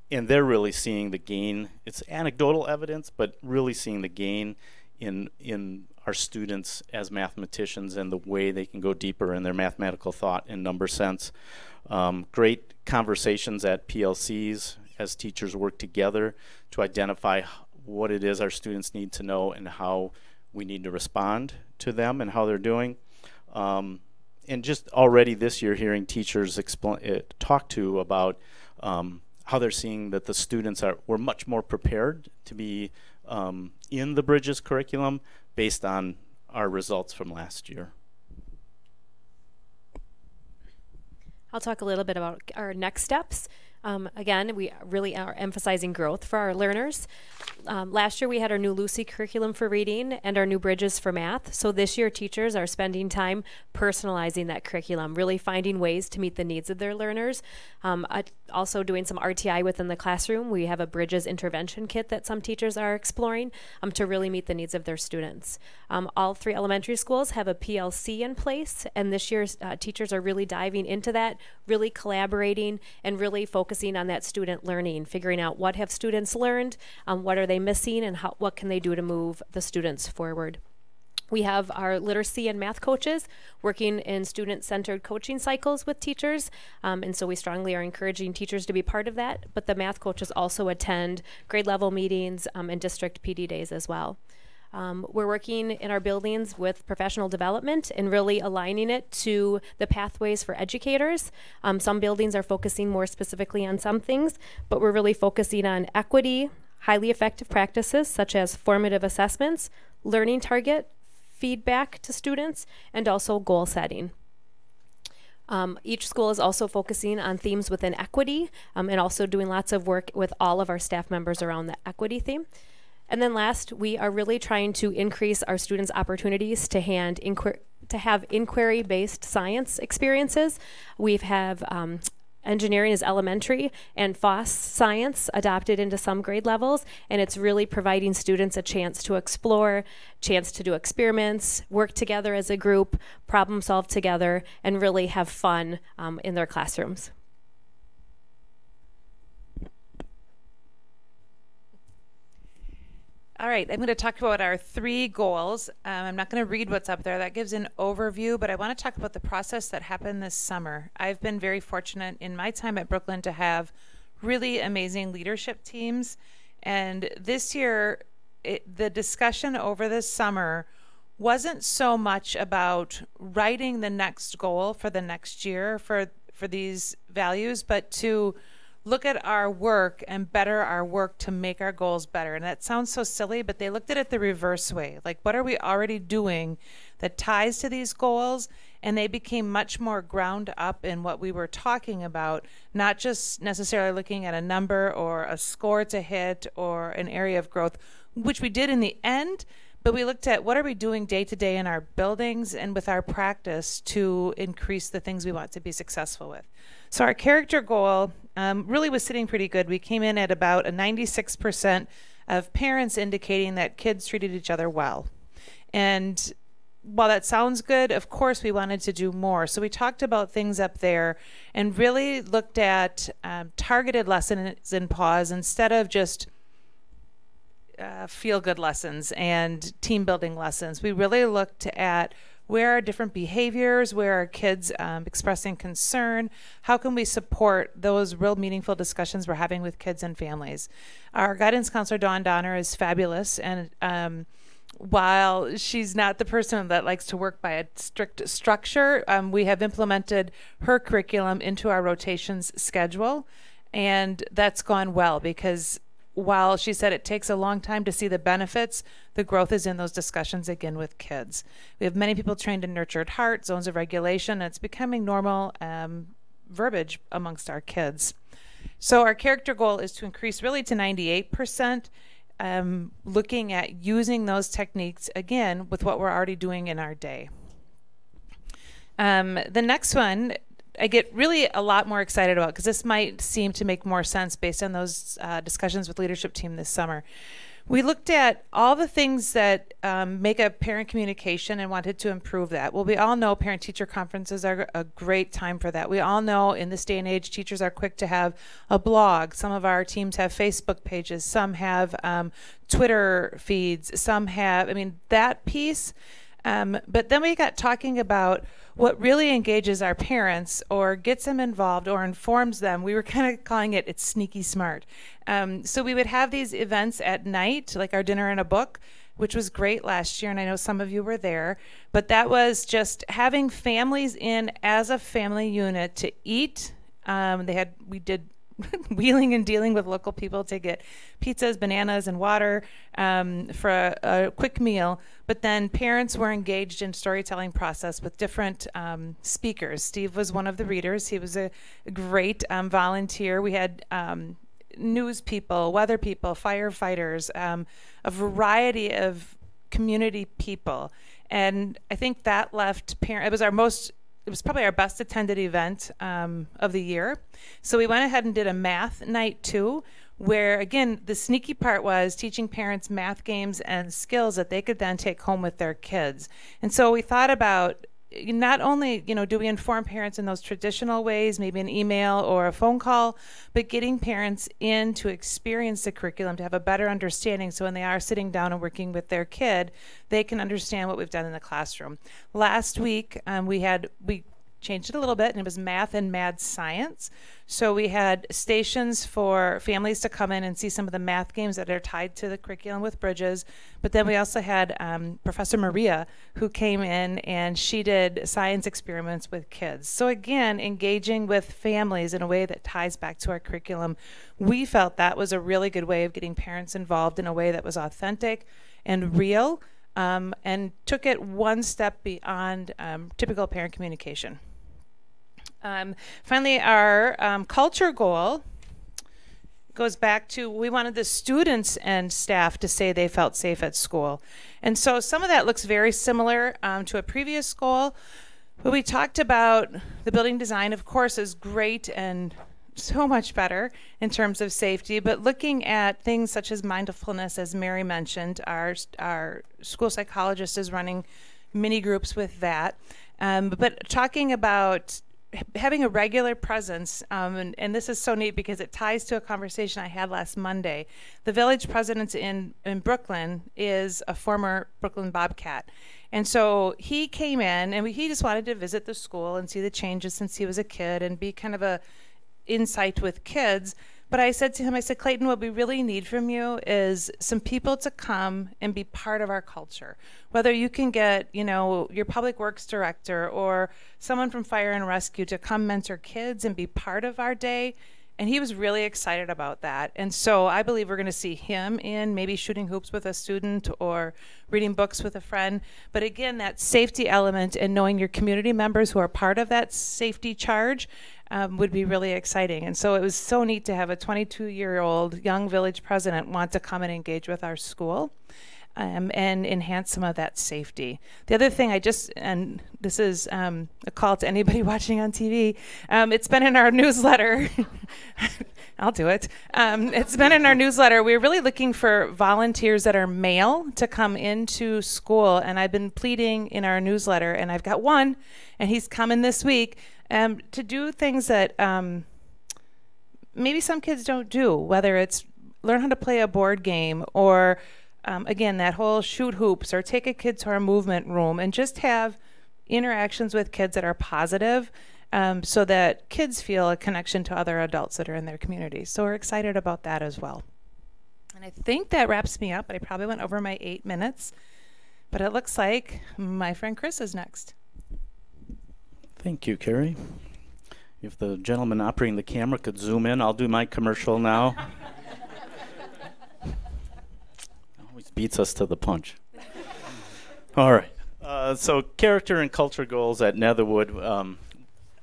And they're really seeing the gain. It's anecdotal evidence, but really seeing the gain in our students as mathematicians and the way they can go deeper in their mathematical thought and number sense. Great conversations at PLCs as teachers work together to identify what it is our students need to know and how we need to respond to them and how they're doing. And just already this year hearing teachers talk to about how they're seeing that the students were much more prepared to be in the Bridges curriculum based on our results from last year.
I'll talk a little bit about our next steps. Again, we really are emphasizing growth for our learners. Last year we had our new Lucy curriculum for reading and our new Bridges for math. So this year teachers are spending time personalizing that curriculum, really finding ways to meet the needs of their learners. Also doing some RTI within the classroom. We have a Bridges intervention kit that some teachers are exploring to really meet the needs of their students. All 3 elementary schools have a PLC in place, and this year teachers are really diving into that, really collaborating and really focusing on that student learning, figuring out what have students learned, what are they missing, and what can they do to move the students forward. We have our literacy and math coaches working in student-centered coaching cycles with teachers, and so we strongly are encouraging teachers to be part of that, but the math coaches also attend grade level meetings and district PD days as well. We're working in our buildings with professional development and really aligning it to the pathways for educators. Some buildings are focusing more specifically on some things, but we're really focusing on equity, highly effective practices such as formative assessments, learning target, feedback to students, and also goal setting. Each school is also focusing on themes within equity and also doing lots of work with all of our staff members around the equity theme. And then last, we are really trying to increase our students' opportunities to have inquiry-based science experiences. We have engineering is elementary and FOSS science adopted into some grade levels, and it's really providing students a chance to explore, chance to do experiments, work together as a group, problem solve together, and really have fun in their classrooms.
All right, I'm going to talk about our 3 goals. I'm not going to read what's up there. That gives an overview, but I want to talk about the process that happened this summer. I've been very fortunate in my time at Brooklyn to have really amazing leadership teams. And this year, the discussion over this summer wasn't so much about writing the next goal for the next year for these values, but to look at our work and better our work to make our goals better. And that sounds so silly, but they looked at it the reverse way. Like, what are we already doing that ties to these goals? And they became much more ground up in what we were talking about, not just necessarily looking at a number or a score to hit or an area of growth, which we did in the end, but we looked at what are we doing day to day in our buildings and with our practice to increase the things we want to be successful with. So our character goal really was sitting pretty good. We came in at about a 96% of parents indicating that kids treated each other well. And while that sounds good, of course we wanted to do more. So we talked about things up there and really looked at targeted lessons in pause instead of just feel-good lessons and team-building lessons. We really looked at where are different behaviors, where are kids expressing concern, how can we support those real meaningful discussions we're having with kids and families. Our guidance counselor, Dawn Donner, is fabulous, and while she's not the person that likes to work by a strict structure, we have implemented her curriculum into our rotations schedule, and that's gone well because while she said it takes a long time to see the benefits, the growth is in those discussions again with kids. We have many people trained in nurtured heart, zones of regulation, and it's becoming normal verbiage amongst our kids. So our character goal is to increase really to 98%, looking at using those techniques again with what we're already doing in our day. The next one I get really a lot more excited about because this might seem to make more sense based on those discussions with leadership team this summer. We looked at all the things that make up parent communication and wanted to improve that. Well, we all know parent-teacher conferences are a great time for that. We all know in this day and age, teachers are quick to have a blog. Some of our teams have Facebook pages. Some have Twitter feeds. Some have, I mean, that piece. But then we got talking about what really engages our parents or gets them involved or informs them. We were kind of calling it, it's sneaky smart. So we would have these events at night, like our dinner and a book, which was great last year, and I know some of you were there. But that was just having families in as a family unit to eat. We did wheeling and dealing with local people to get pizzas, bananas, and water for a quick meal. But then parents were engaged in storytelling process with different speakers. Steve was one of the readers. He was a great volunteer. We had news people, weather people, firefighters, a variety of community people. And I think that left it was probably our best attended event of the year. So we went ahead and did a math night too, where again, the sneaky part was teaching parents math games and skills that they could then take home with their kids. And so we thought about not only, do we inform parents in those traditional ways, maybe an email or a phone call, but getting parents in to experience the curriculum, to have a better understanding, so when they are sitting down and working with their kid, they can understand what we've done in the classroom. Last week, we changed it a little bit, and it was math and mad science. So we had stations for families to come in and see some of the math games that are tied to the curriculum with Bridges. But then we also had Professor Maria, who came in and she did science experiments with kids. So again, engaging with families in a way that ties back to our curriculum. We felt that was a really good way of getting parents involved in a way that was authentic and real, and took it one step beyond typical parent communication. Finally, our culture goal goes back to, we wanted the students and staff to say they felt safe at school. And so some of that looks very similar to a previous goal. But we talked about the building design, of course, is great and so much better in terms of safety, but looking at things such as mindfulness, as Mary mentioned, our school psychologist is running mini groups with that. But talking about having a regular presence, and this is so neat because it ties to a conversation I had last Monday. The village president in Brooklyn is a former Brooklyn Bobcat. And so he came in and he just wanted to visit the school and see the changes since he was a kid and be kind of a insight with kids. But I said to him, Clayton, what we really need from you is some people to come and be part of our culture. Whether you can get, your public works director or someone from fire and rescue to come mentor kids and be part of our day. And he was really excited about that. And so I believe we're going to see him in maybe shooting hoops with a student or reading books with a friend. But again, that safety element and knowing your community members who are part of that safety charge would be really exciting. And so it was so neat to have a 22-year-old young village president want to come and engage with our school and enhance some of that safety. The other thing and this is a call to anybody watching on TV, it's been in our newsletter. I'll do it. It's been in our newsletter. We're really looking for volunteers that are male to come into school, and I've been pleading in our newsletter, and I've got one, and he's coming this week, to do things that maybe some kids don't do, whether it's learn how to play a board game or again, that whole shoot hoops or take a kid to our movement room and just have interactions with kids that are positive, so that kids feel a connection to other adults that are in their community. So we're excited about that as well. And I think that wraps me up. I probably went over my 8 minutes, but it looks like my friend Chris is next.
Thank you, Carrie. If the gentleman operating the camera could zoom in, I'll do my commercial now. Always beats us to the punch. All right. So character and culture goals at Netherwood.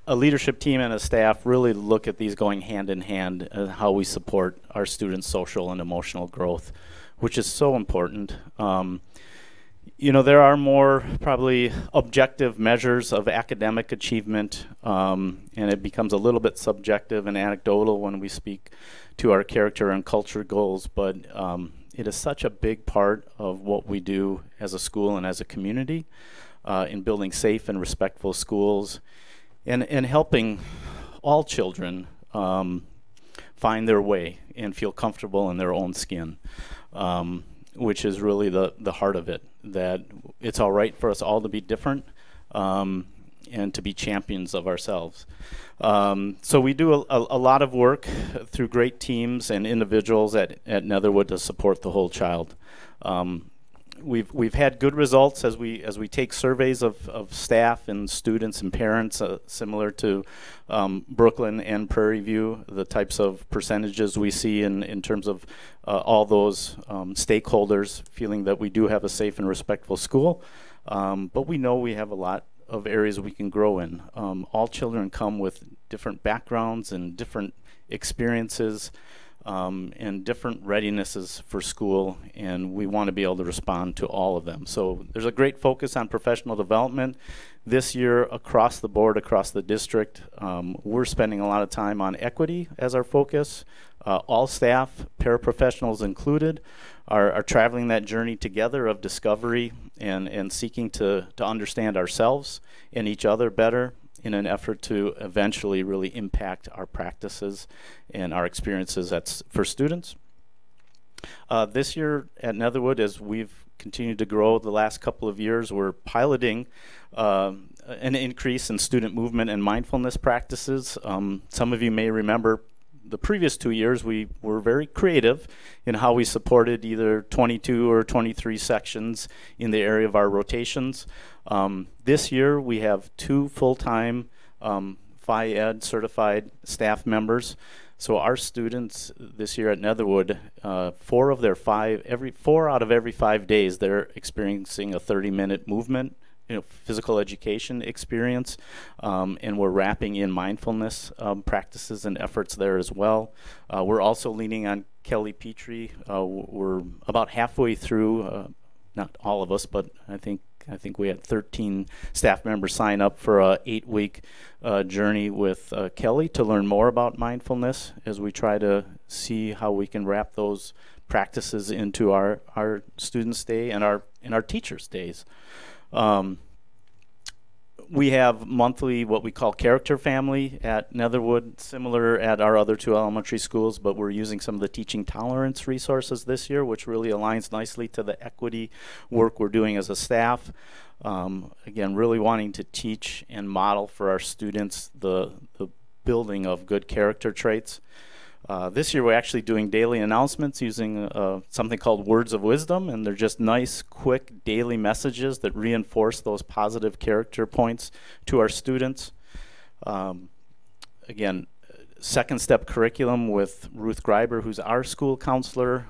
A leadership team and a staff really look at these going hand in hand, how we support our students' social and emotional growth, which is so important. You know, there are more probably objective measures of academic achievement, and it becomes a little bit subjective and anecdotal when we speak to our character and culture goals, but it is such a big part of what we do as a school and as a community in building safe and respectful schools and helping all children find their way and feel comfortable in their own skin, which is really the heart of it, that it's all right for us all to be different and to be champions of ourselves. So we do a lot of work through great teams and individuals at Netherwood to support the whole child. We've had good results as we take surveys of staff and students and parents, similar to Brooklyn and Prairie View, the types of percentages we see in terms of all those stakeholders feeling that we do have a safe and respectful school. But we know we have a lot of areas we can grow in. All children come with different backgrounds and different experiences, and different readinesses for school, and we want to be able to respond to all of them. So there's a great focus on professional development. This year, across the board, across the district, we're spending a lot of time on equity as our focus. All staff, paraprofessionals included, are traveling that journey together of discovery and seeking to understand ourselves and each other better in an effort to eventually really impact our practices and our experiences for students. This year at Netherwood, as we've continued to grow the last couple of years, we're piloting an increase in student movement and mindfulness practices. Some of you may remember the previous 2 years we were very creative in how we supported either 22 or 23 sections in the area of our rotations. This year we have 2 full-time Phi-Ed certified staff members. So our students this year at Netherwood, 4 out of every 5 days they're experiencing a 30-minute movement, physical education experience, and we're wrapping in mindfulness practices and efforts there as well. We're also leaning on Kelly Petrie. We're about halfway through, not all of us, but I think we had 13 staff members sign up for a 8-week journey with Kelly to learn more about mindfulness as we try to see how we can wrap those practices into our students' day and our teachers' days. We have monthly what we call character family at Netherwood, similar at our other 2 elementary schools, but we're using some of the teaching tolerance resources this year, which really aligns nicely to the equity work we're doing as a staff. Again, really wanting to teach and model for our students the building of good character traits. This year we're actually doing daily announcements using something called Words of Wisdom, and they're just nice, quick daily messages that reinforce those positive character points to our students. Again, second step curriculum with Ruth Greiber, who's our school counselor.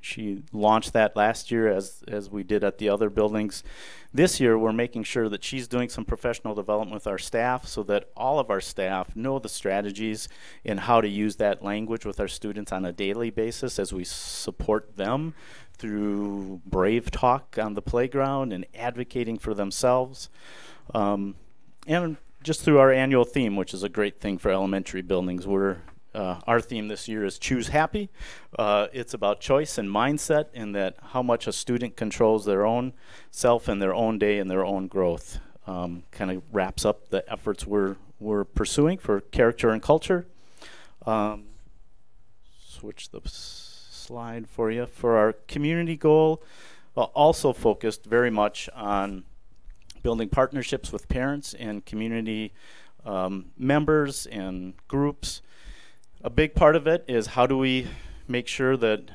She launched that last year as we did at the other buildings. This year we're making sure that she's doing some professional development with our staff so that all of our staff know the strategies and how to use that language with our students on a daily basis as we support them through brave talk on the playground and advocating for themselves. And just through our annual theme, which is a great thing for elementary buildings. Our theme this year is Choose Happy. It's about choice and mindset, and that how much a student controls their own self and their own day and their own growth. Kind of wraps up the efforts we're pursuing for character and culture. Switch the slide for you. For our community goal, also focused very much on building partnerships with parents and community members and groups. A big part of it is how do we make sure that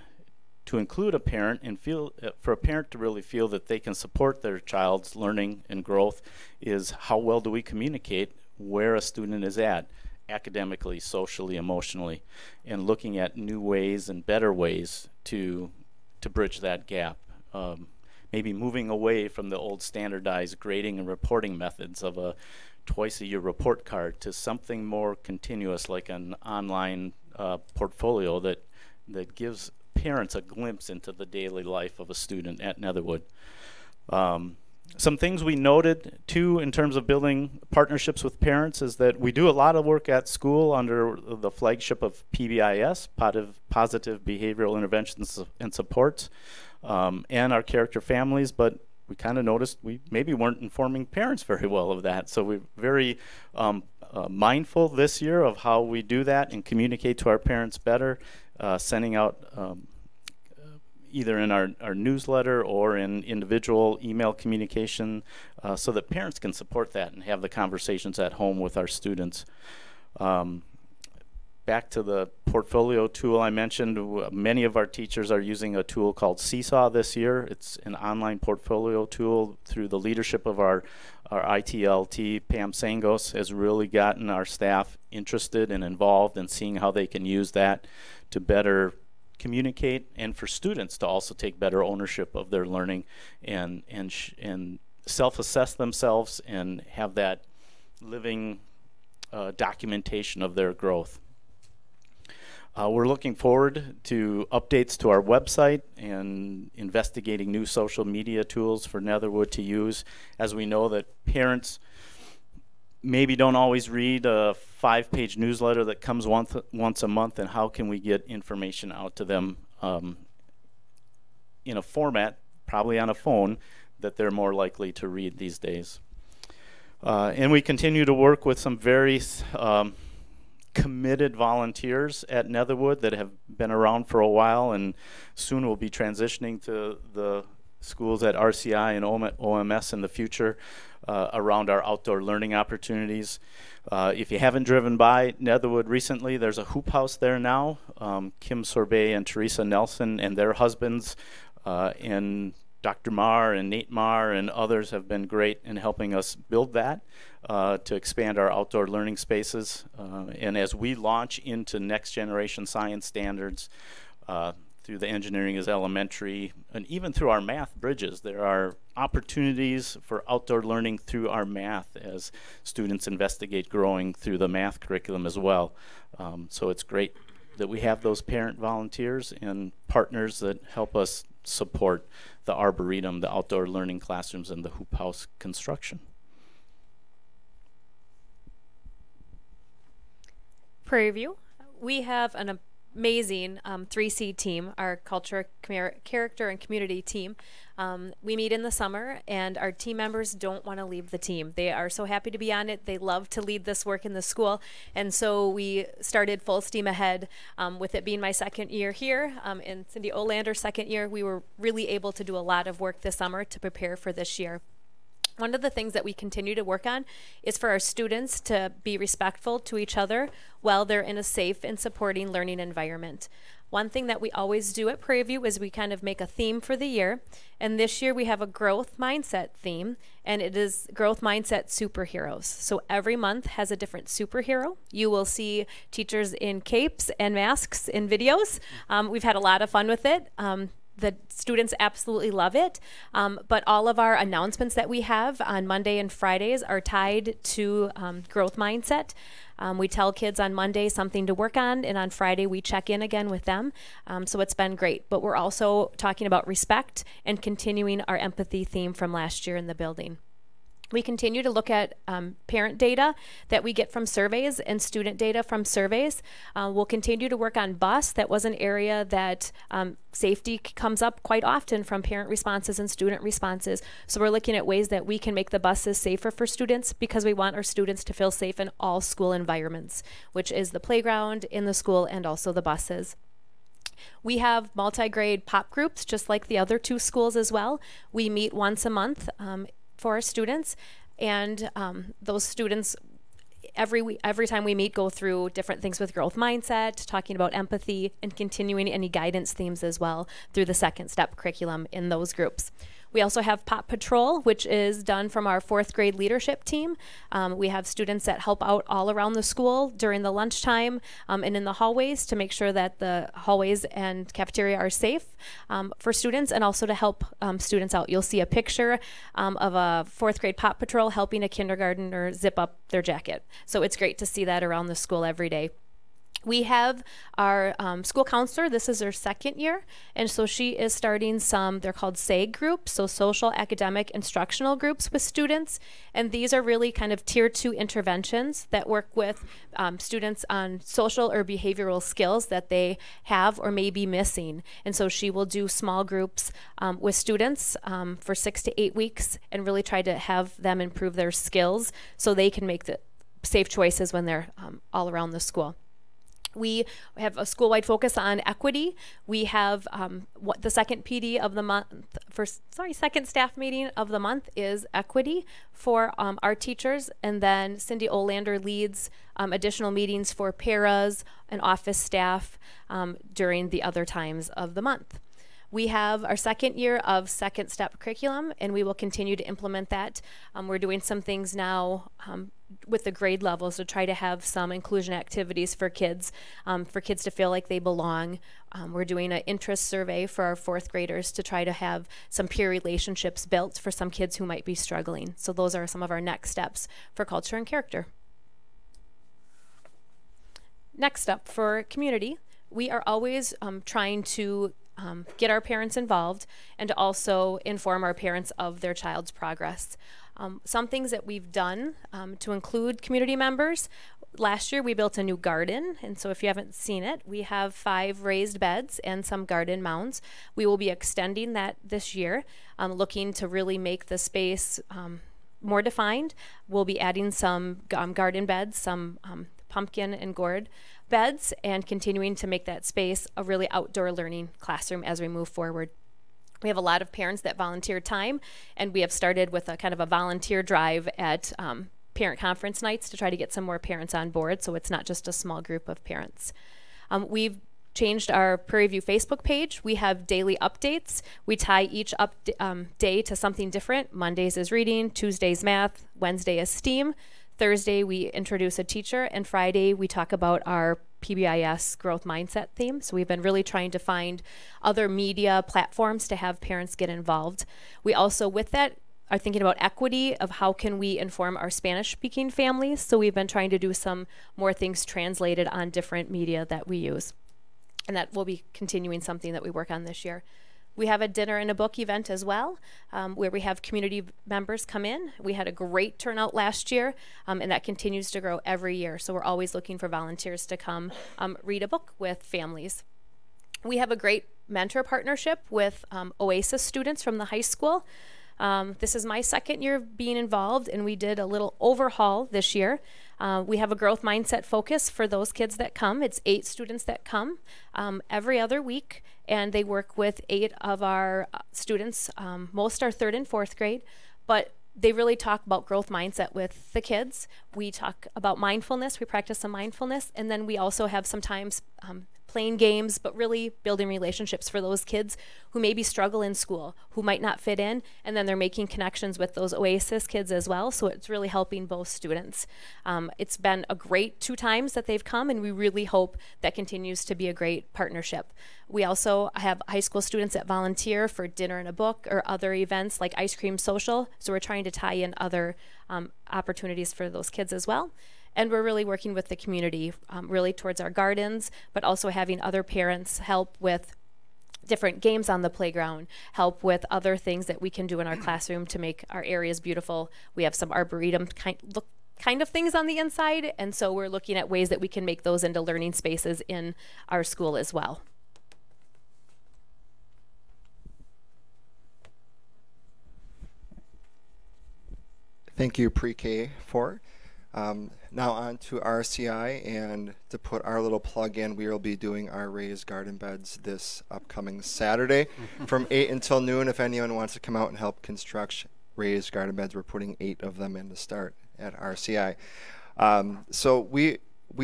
to include a parent and feel for a parent to really feel that they can support their child's learning and growth is how well do we communicate where a student is at academically, socially, emotionally, and looking at new ways and better ways to bridge that gap. Maybe moving away from the old standardized grading and reporting methods of a twice-a-year report card to something more continuous like an online portfolio that gives parents a glimpse into the daily life of a student at Netherwood. Some things we noted too in terms of building partnerships with parents is that we do a lot of work at school under the flagship of PBIS, Positive Behavioral Interventions and Supports, and our character families, but we kind of noticed we maybe weren't informing parents very well of that. So we're very mindful this year of how we do that and communicate to our parents better, sending out either in our newsletter or in individual email communication so that parents can support that and have the conversations at home with our students. Back to the portfolio tool I mentioned, many of our teachers are using a tool called Seesaw this year. It's an online portfolio tool through the leadership of our ITLT, Pam Sangos, has really gotten our staff interested and involved in seeing how they can use that to better communicate and for students to also take better ownership of their learning and self-assess themselves and have that living documentation of their growth. We're looking forward to updates to our website and investigating new social media tools for Netherwood to use, as we know that parents maybe don't always read a 5-page newsletter that comes once a month, and how can we get information out to them in a format, probably on a phone, that they're more likely to read these days. And we continue to work with some very committed volunteers at Netherwood that have been around for a while and soon will be transitioning to the schools at RCI and OMS in the future around our outdoor learning opportunities. If you haven't driven by Netherwood recently, there's a hoop house there now. Kim Sorbet and Teresa Nelson and their husbands and Dr. Marr and Nate Marr and others have been great in helping us build that to expand our outdoor learning spaces. And as we launch into next generation science standards through the engineering as elementary and even through our math bridges, there are opportunities for outdoor learning through our math as students investigate growing through the math curriculum as well. So it's great that we have those parent volunteers and partners that help us support the Arboretum, the outdoor learning classrooms, and the hoop house construction.
Prairie View, we have an amazing 3C team, our culture, character, and community team. We meet in the summer, and our team members don't want to leave the team. They are so happy to be on it. They love to lead this work in the school, and so we started full steam ahead. With it being my second year here, and Cindy Olander's second year, we were really able to do a lot of work this summer to prepare for this year. One of the things that we continue to work on is for our students to be respectful to each other while they're in a safe and supporting learning environment. One thing that we always do at Prairie View is we kind of make a theme for the year, and this year we have a growth mindset theme, and it is growth mindset superheroes. So every month has a different superhero. You will see teachers in capes and masks in videos. We've had a lot of fun with it. The students absolutely love it, but all of our announcements that we have on Monday and Fridays are tied to growth mindset. We tell kids on Monday something to work on, and on Friday we check in again with them. So it's been great, but we're also talking about respect and continuing our empathy theme from last year in the building. We continue to look at parent data that we get from surveys and student data from surveys. We'll continue to work on bus. That was an area that safety comes up quite often from parent responses and student responses. So we're looking at ways that we can make the buses safer for students, because we want our students to feel safe in all school environments, which is the playground, in the school, and also the buses. We have multi-grade pop groups, just like the other two schools as well. We meet once a month. for our students, and those students every time we meet go through different things with growth mindset, talking about empathy, and continuing any guidance themes as well through the second step curriculum in those groups. We also have Pop Patrol, which is done from our 4th grade leadership team. We have students that help out all around the school during the lunchtime and in the hallways to make sure that the hallways and cafeteria are safe for students, and also to help students out. You'll see a picture of a 4th grade Pop Patrol helping a kindergartner zip up their jacket. So it's great to see that around the school every day. We have our school counselor. This is her 2nd year, and so she is starting some, they're called SAG groups, so social, academic, instructional groups with students, and these are really kind of tier 2 interventions that work with students on social or behavioral skills that they have or may be missing. And so she will do small groups with students for 6 to 8 weeks and really try to have them improve their skills so they can make the safe choices when they're all around the school. We have a school-wide focus on equity. We have what the second PD of the month, second staff meeting of the month is equity for our teachers, and then Cindy Olander leads additional meetings for paras and office staff during the other times of the month. We have our 2nd year of second step curriculum, and we will continue to implement that. We're doing some things now with the grade levels to try to have some inclusion activities for kids to feel like they belong. We're doing an interest survey for our 4th graders to try to have some peer relationships built for some kids who might be struggling. So those are some of our next steps for culture and character. Next up, for community, we are always trying to get our parents involved and to also inform our parents of their child's progress. Some things that we've done to include community members. Last year we built a new garden, and so if you haven't seen it, we have 5 raised beds and some garden mounds. We will be extending that this year, looking to really make the space more defined. We'll be adding some garden beds, some pumpkin and gourd beds, and continuing to make that space a really outdoor learning classroom as we move forward. We have a lot of parents that volunteer time, and we have started with a kind of a volunteer drive at parent conference nights to try to get some more parents on board, so it's not just a small group of parents. We've changed our Prairie View Facebook page. We have daily updates. We tie each day to something different. Mondays is reading, Tuesdays math, Wednesday is STEAM, Thursday we introduce a teacher, and Friday we talk about our PBIS growth mindset theme. So we've been really trying to find other media platforms to have parents get involved. We also, with that, are thinking about equity of how can we inform our Spanish-speaking families. So we've been trying to do some more things translated on different media that we use. And that will be continuing something that we work on this year. We have a dinner and a book event as well, where we have community members come in. We had a great turnout last year, and that continues to grow every year. So we're always looking for volunteers to come read a book with families. We have a great mentor partnership with OASIS students from the high school. This is my 2nd year of being involved, and we did a little overhaul this year. We have a growth mindset focus for those kids that come. It's 8 students that come every other week, and they work with 8 of our students. Most are 3rd and 4th grade, but they really talk about growth mindset with the kids. We talk about mindfulness. We practice some mindfulness, and then we also have sometimes playing games, but really building relationships for those kids who maybe struggle in school, who might not fit in, and then they're making connections with those OASIS kids as well, so it's really helping both students. It's been a great 2 times that they've come, and we really hope that continues to be a great partnership. We also have high school students that volunteer for dinner and a book or other events like Ice Cream Social, so we're trying to tie in other opportunities for those kids as well. And we're really working with the community, really towards our gardens, but also having other parents help with different games on the playground, help with other things that we can do in our classroom to make our areas beautiful. We have some arboretum kind of things on the inside, and so we're looking at ways that we can make those into learning spaces in our school as well.
Thank you, Pre-K 4. Now on to RCI, and to put our little plug in, we will be doing our raised garden beds this upcoming Saturday from 8 until noon if anyone wants to come out and help construct raised garden beds. We're putting 8 of them in to start at RCI. So we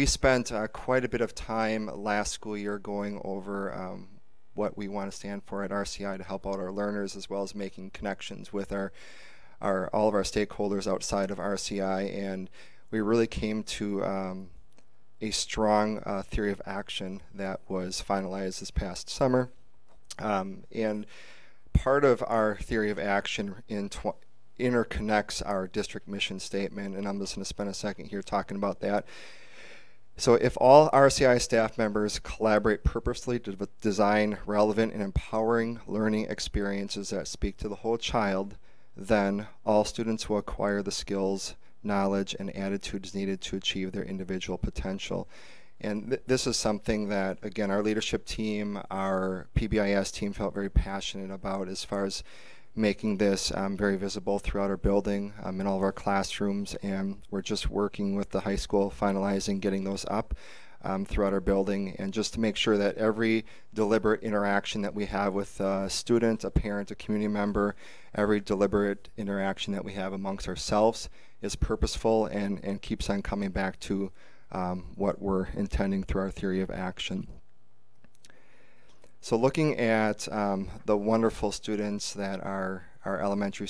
spent quite a bit of time last school year going over what we want to stand for at RCI to help out our learners, as well as making connections with all of our stakeholders outside of RCI, and we really came to a strong theory of action that was finalized this past summer. And part of our theory of action interconnects our district mission statement, and I'm just going to spend a second here talking about that. So if all RCI staff members collaborate purposely to design relevant and empowering learning experiences that speak to the whole child, then all students will acquire the skills, knowledge, and attitudes needed to achieve their individual potential. And this is something that, again, our leadership team, our PBIS team felt very passionate about, as far as making this very visible throughout our building, in all of our classrooms, and we're just working with the high school, finalizing getting those up throughout our building, and just to make sure that every deliberate interaction that we have with a student, a parent, a community member, every deliberate interaction that we have amongst ourselves is purposeful and keeps on coming back to what we're intending through our theory of action. So looking at the wonderful students that our elementary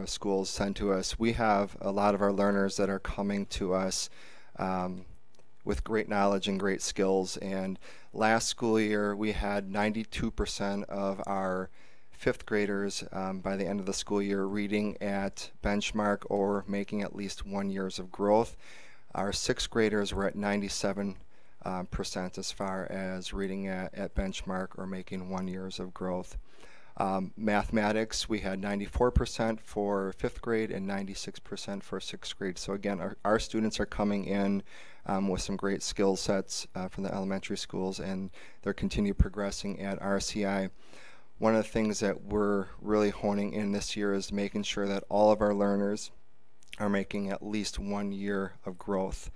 schools send to us, we have a lot of our learners that are coming to us with great knowledge and great skills. And last school year, we had 92% of our 5th graders by the end of the school year reading at benchmark or making at least 1 year of growth. Our 6th graders were at 97% as far as reading at benchmark or making 1 year of growth. Mathematics, we had 94% for 5th grade and 96% for 6th grade. So again, our students are coming in with some great skill sets from the elementary schools, and they're continue progressing at RCI. One of the things that we're really honing in this year is making sure that all of our learners are making at least 1 year of growth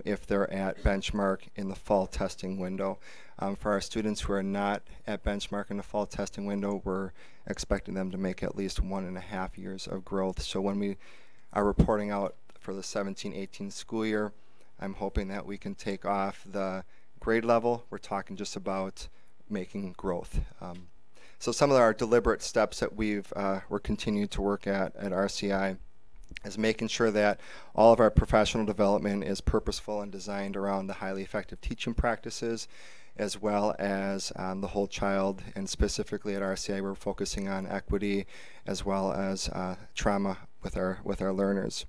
if they're at benchmark in the fall testing window. For our students who are not at benchmark in the fall testing window, we're expecting them to make at least 1.5 years of growth. So when we are reporting out for the 17-18 school year, I'm hoping that we can take off the grade level. We're talking just about making growth. So some of our deliberate steps that we're continuing to work at RCI is making sure that all of our professional development is purposeful and designed around the highly effective teaching practices, as well as the whole child. And specifically at RCI, we're focusing on equity as well as trauma with our learners.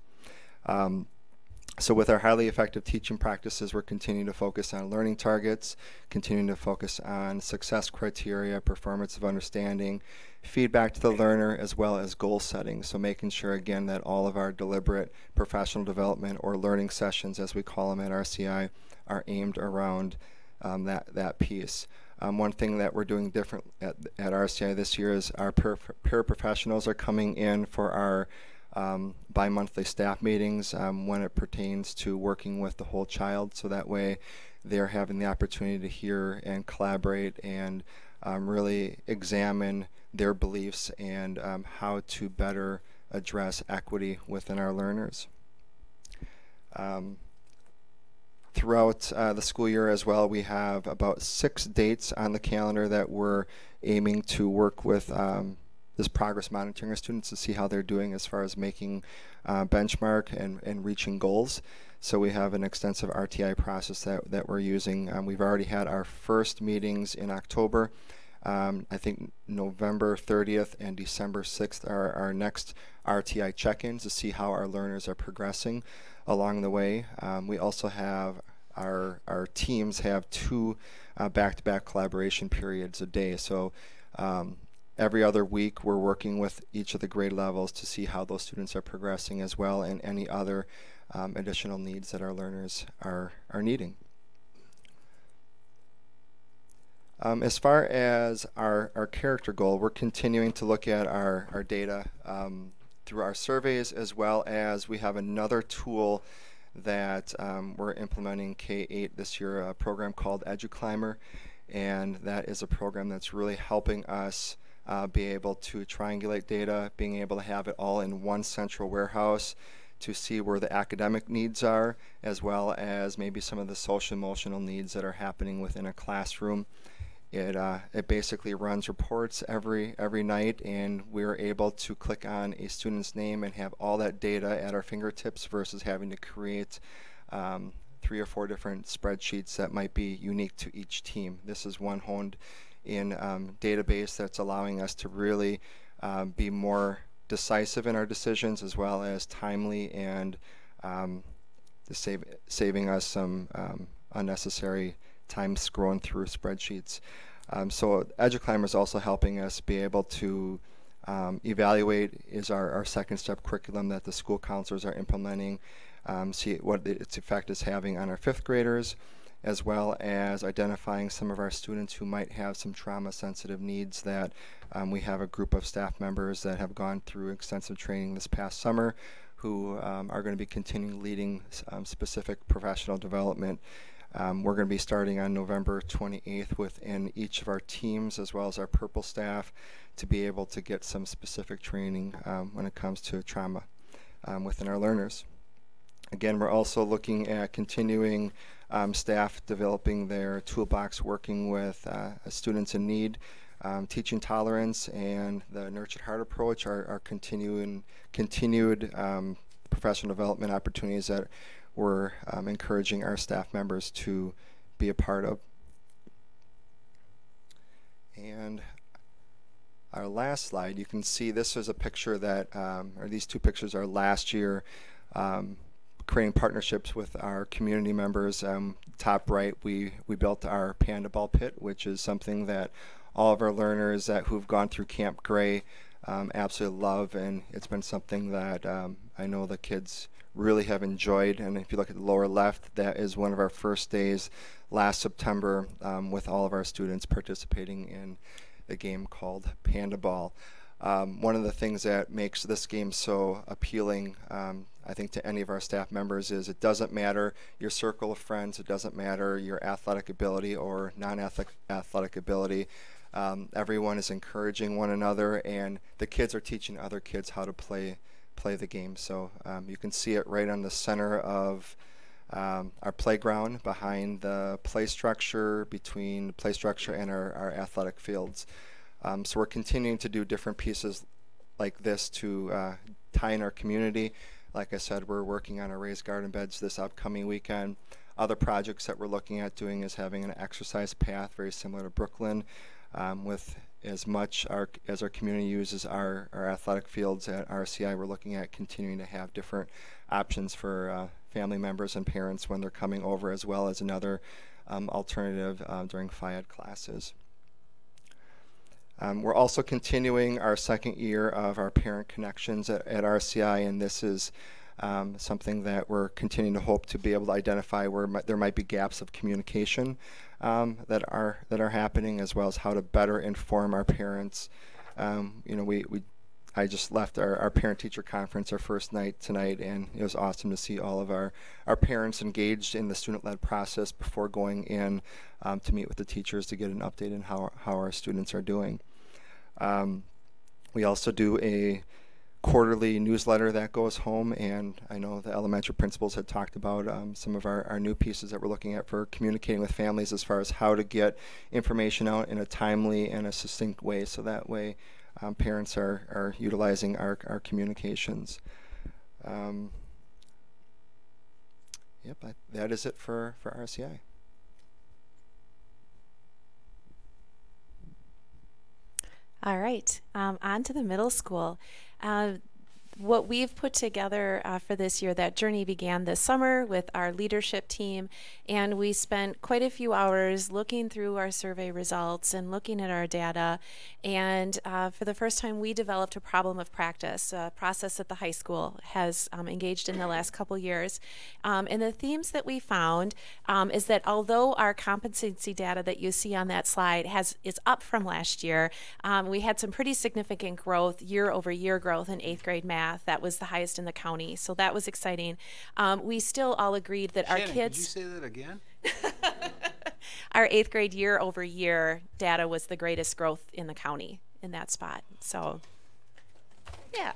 So with our highly effective teaching practices, we're continuing to focus on learning targets, continuing to focus on success criteria, performance of understanding, feedback to the learner, as well as goal setting. So making sure, again, that all of our deliberate professional development or learning sessions, as we call them at RCI, are aimed around that piece. One thing that we're doing different at RCI this year is our paraprofessionals are coming in for our bi-monthly staff meetings when it pertains to working with the whole child, so that way they're having the opportunity to hear and collaborate and really examine their beliefs and how to better address equity within our learners. Throughout the school year as well, we have about 6 dates on the calendar that we're aiming to work with this progress monitoring our students to see how they're doing as far as making benchmark and reaching goals. So we have an extensive RTI process that we're using. We've already had our first meetings in October. I think November 30th and December 6th are our next RTI check-ins to see how our learners are progressing along the way. We also have our teams have 2 back-to-back collaboration periods a day. So every other week we're working with each of the grade levels to see how those students are progressing as well, and any other additional needs that our learners are needing. As far as our character goal, we're continuing to look at our data through our surveys, as well as we have another tool that we're implementing K-8 this year, a program called EduClimber, and that is a program that's really helping us be able to triangulate data, being able to have it all in one central warehouse to see where the academic needs are, as well as maybe some of the social emotional needs that are happening within a classroom. It basically runs reports every night, and we're able to click on a student's name and have all that data at our fingertips versus having to create 3 or 4 different spreadsheets that might be unique to each team. This is one honed in database that's allowing us to really be more decisive in our decisions, as well as timely, and saving us some unnecessary time scrolling through spreadsheets. So EduClimber is also helping us be able to evaluate is our second step curriculum that the school counselors are implementing, see what its effect is having on our 5th graders, as well as identifying some of our students who might have some trauma sensitive needs that we have a group of staff members that have gone through extensive training this past summer who are going to be continuing leading specific professional development. We're going to be starting on November 28th within each of our teams, as well as our Purple staff, to be able to get some specific training when it comes to trauma within our learners. Again, we're also looking at continuing staff developing their toolbox, working with students in need. Teaching tolerance and the nurtured heart approach are continued professional development opportunities that we're encouraging our staff members to be a part of. And our last slide, you can see this is a picture that, or these 2 pictures are last year, creating partnerships with our community members. Top right, we built our Panda Ball pit, which is something that all of our learners who've gone through Camp Gray absolutely love, and it's been something that I know the kids really have enjoyed. And if you look at the lower left, that is one of our first days last September with all of our students participating in a game called Panda Ball. One of the things that makes this game so appealing, I think, to any of our staff members is it doesn't matter your circle of friends, it doesn't matter your athletic ability or non-athletic ability. Everyone is encouraging one another, and the kids are teaching other kids how to play the game. So you can see it right on the center of our playground, behind the play structure, between the play structure and our athletic fields. So we're continuing to do different pieces like this to tie in our community. Like I said, we're working on our raised garden beds this upcoming weekend. Other projects that we're looking at doing is having an exercise path very similar to Brooklyn, with as much as our community uses our athletic fields at RCI. We're looking at continuing to have different options for family members and parents when they're coming over, as well as another alternative during FIAD classes. We're also continuing our 2nd year of our parent connections at RCI, and this is something that we're continuing to hope to be able to identify where there might be gaps of communication that are happening, as well as how to better inform our parents. I just left our parent-teacher conference, our first night tonight, and it was awesome to see all of our parents engaged in the student-led process before going in to meet with the teachers to get an update on how our students are doing. We also do a quarterly newsletter that goes home, and I know the elementary principals had talked about some of our new pieces that we're looking at for communicating with families as far as how to get information out in a timely and a succinct way, so that way parents are utilizing our communications. That is it for RCI.
All right, on to the middle school. What we've put together for this year, that journey began this summer with our leadership team, and we spent quite a few hours looking through our survey results and looking at our data. And for the first time, we developed a problem of practice, a process that the high school has engaged in the last couple years. And the themes that we found is that although our competency data that you see on that slide is up from last year, we had some pretty significant growth, year-over-year growth in 8th grade math. That was the highest in the county, so that was exciting. We still all agreed that
Shannon,
our kids...
Could you say that again?
Our 8th grade year-over-year data was the greatest growth in the county. in that spot. So, yeah.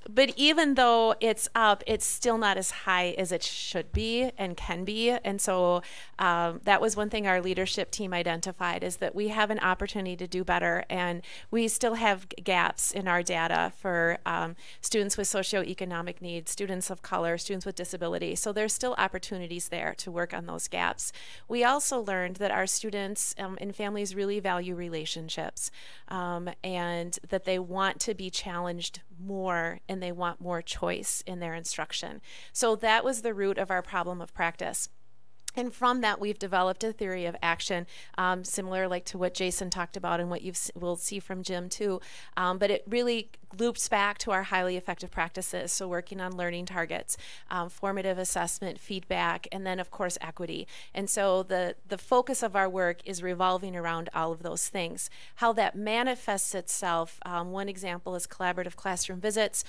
But even though it's up, it's still not as high as it should be and can be. And so that was one thing our leadership team identified, is that we have an opportunity to do better. And we still have gaps in our data for students with socioeconomic needs, students of color, students with disability. So there's still opportunities there to work on those gaps. We also learned that our students and families really value relationships, and that they want to be challenged more, and they want more choice in their instruction. So that was the root of our problem of practice. And from that, we've developed a theory of action, similar like to what Jason talked about and what we'll see from Jim too. But it really loops back to our highly effective practices. So working on learning targets, formative assessment, feedback, and then of course equity. And so the focus of our work is revolving around all of those things. How that manifests itself, one example is collaborative classroom visits.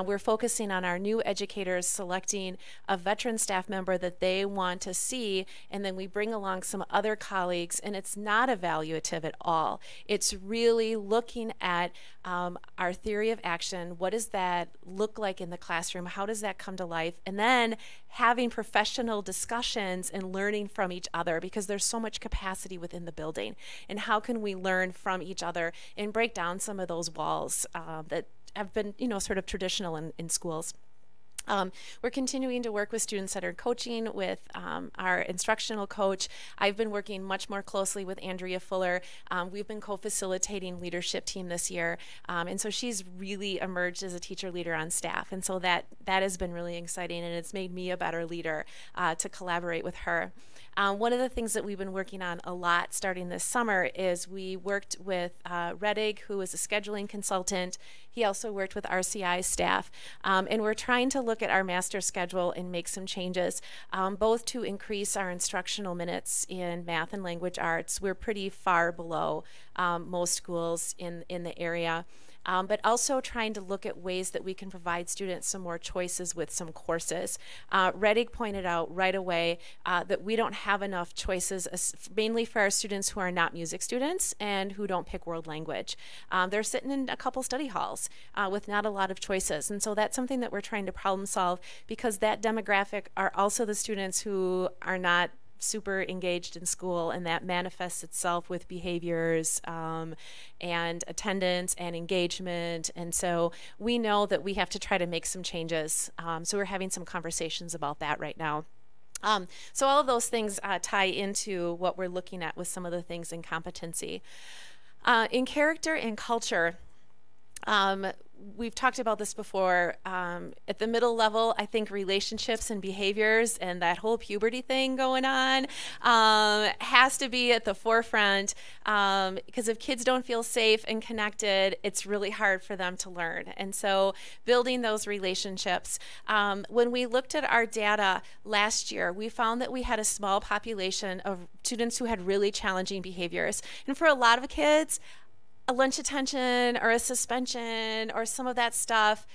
We're focusing on our new educators selecting a veteran staff member that they want to see, and then we bring along some other colleagues, and it's not evaluative at all. It's really looking at our theory of action. What does that look like in the classroom? How does that come to life? And then having professional discussions and learning from each other, because there's so much capacity within the building. And how can we learn from each other and break down some of those walls that have been, sort of traditional in schools. We're continuing to work with student centered coaching with our instructional coach. I've been working much more closely with Andrea Fuller. We've been co-facilitating leadership team this year. And so she's really emerged as a teacher leader on staff. And so that has been really exciting, and it's made me a better leader to collaborate with her. One of the things that we've been working on a lot starting this summer is we worked with Redig, who is a scheduling consultant. He also worked with RCI staff. And we're trying to look at our master schedule and make some changes, both to increase our instructional minutes in math and language arts. We're pretty far below most schools in the area. But also trying to look at ways that we can provide students some more choices with some courses. Redig pointed out right away that we don't have enough choices, mainly for our students who are not music students and who don't pick world language. They're sitting in a couple study halls with not a lot of choices. And so that's something that we're trying to problem solve, because that demographic are also the students who are not super engaged in school, and that manifests itself with behaviors and attendance and engagement. And so we know that we have to try to make some changes. So we're having some conversations about that right now. So all of those things tie into what we're looking at with some of the things in competency. In character and culture, we've talked about this before. At the middle level, I think relationships and behaviors and that whole puberty thing going on has to be at the forefront, because if kids don't feel safe and connected, it's really hard for them to learn. And so building those relationships. When we looked at our data last year, we found that we had a small population of students who had really challenging behaviors. And for a lot of kids, a lunch attention or a suspension or some of that stuff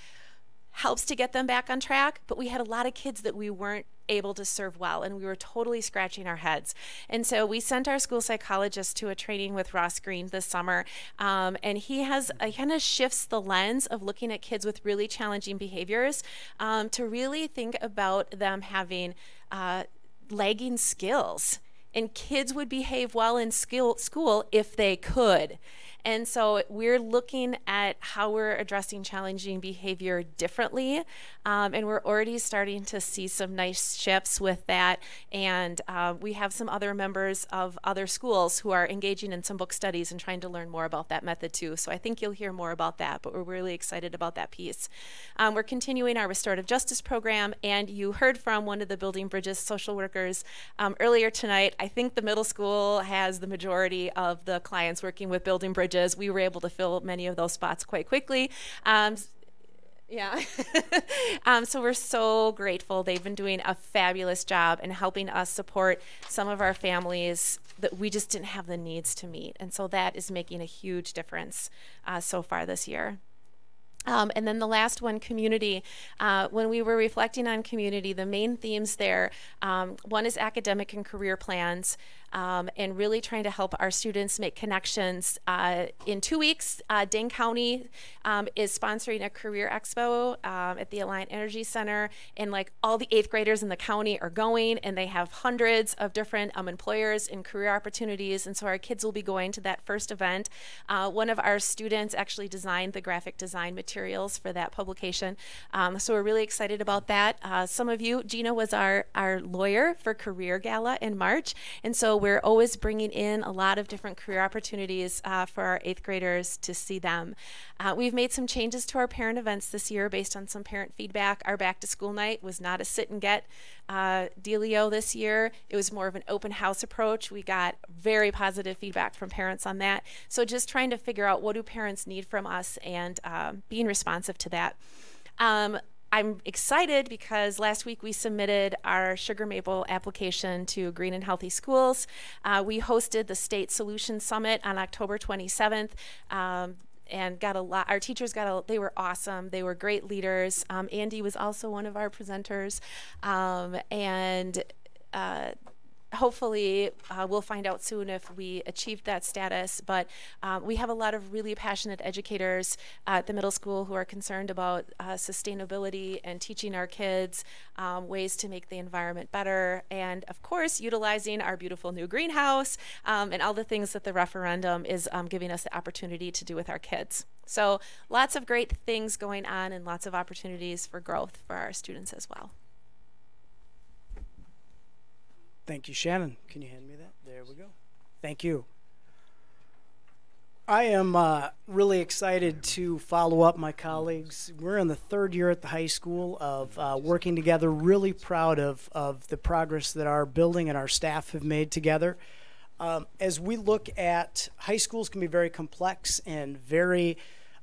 helps to get them back on track, but we had a lot of kids that we weren't able to serve well, and we were totally scratching our heads. And so we sent our school psychologist to a training with Ross Green this summer, and he kind of shifts the lens of looking at kids with really challenging behaviors to really think about them having lagging skills. And kids would behave well in school if they could. And so we're looking at how we're addressing challenging behavior differently, and we're already starting to see some nice shifts with that. And we have some other members of other schools who are engaging in some book studies and trying to learn more about that method too. So I think you'll hear more about that, but we're really excited about that piece. We're continuing our restorative justice program, and you heard from one of the Building Bridges social workers earlier tonight. I think the middle school has the majority of the clients working with Building Bridges. We were able to fill many of those spots quite quickly. Yeah. So we're so grateful. They've been doing a fabulous job in helping us support some of our families that we just didn't have the needs to meet. And so that is making a huge difference so far this year.
And then the last one, community. When we were reflecting on community, the main themes there, one is academic and career plans, and really trying to help our students make connections. In 2 weeks, Dane County is sponsoring a career expo at the Alliant Energy Center, and like all the 8th graders in the county are going, and they have hundreds of different employers and career opportunities, and so our kids will be going to that first event. One of our students actually designed the graphic design materials for that publication, so we're really excited about that. Some of you, Gina was our lawyer for Career Gala in March, and so we're always bringing in a lot of different career opportunities for our 8th graders to see them. We've made some changes to our parent events this year based on some parent feedback. Our back to school night was not a sit and get dealio this year. It was more of an open house approach. We got very positive feedback from parents on that. So just trying to figure out what do parents need from us and being responsive to that. I'm excited because last week we submitted our Sugar Maple application to Green and Healthy Schools. We hosted the State Solution Summit on October 27th. And got a lot, our teachers they were awesome. They were great leaders. Andy was also one of our presenters. Hopefully we'll find out soon if we achieved that status, but we have a lot of really passionate educators at the middle school who are concerned about sustainability and teaching our kids ways to make the environment better, and of course utilizing our beautiful new greenhouse and all the things that the referendum is giving us the opportunity to do with our kids. So lots of great things going on and lots of opportunities for growth for our students as well.
Thank you, Shannon. Can you hand me that? There we go. Thank you. I am really excited to follow up my colleagues. We're in the 3rd year at the high school of working together, really proud of the progress that our building and our staff have made together. As we look at high schools can be very complex and very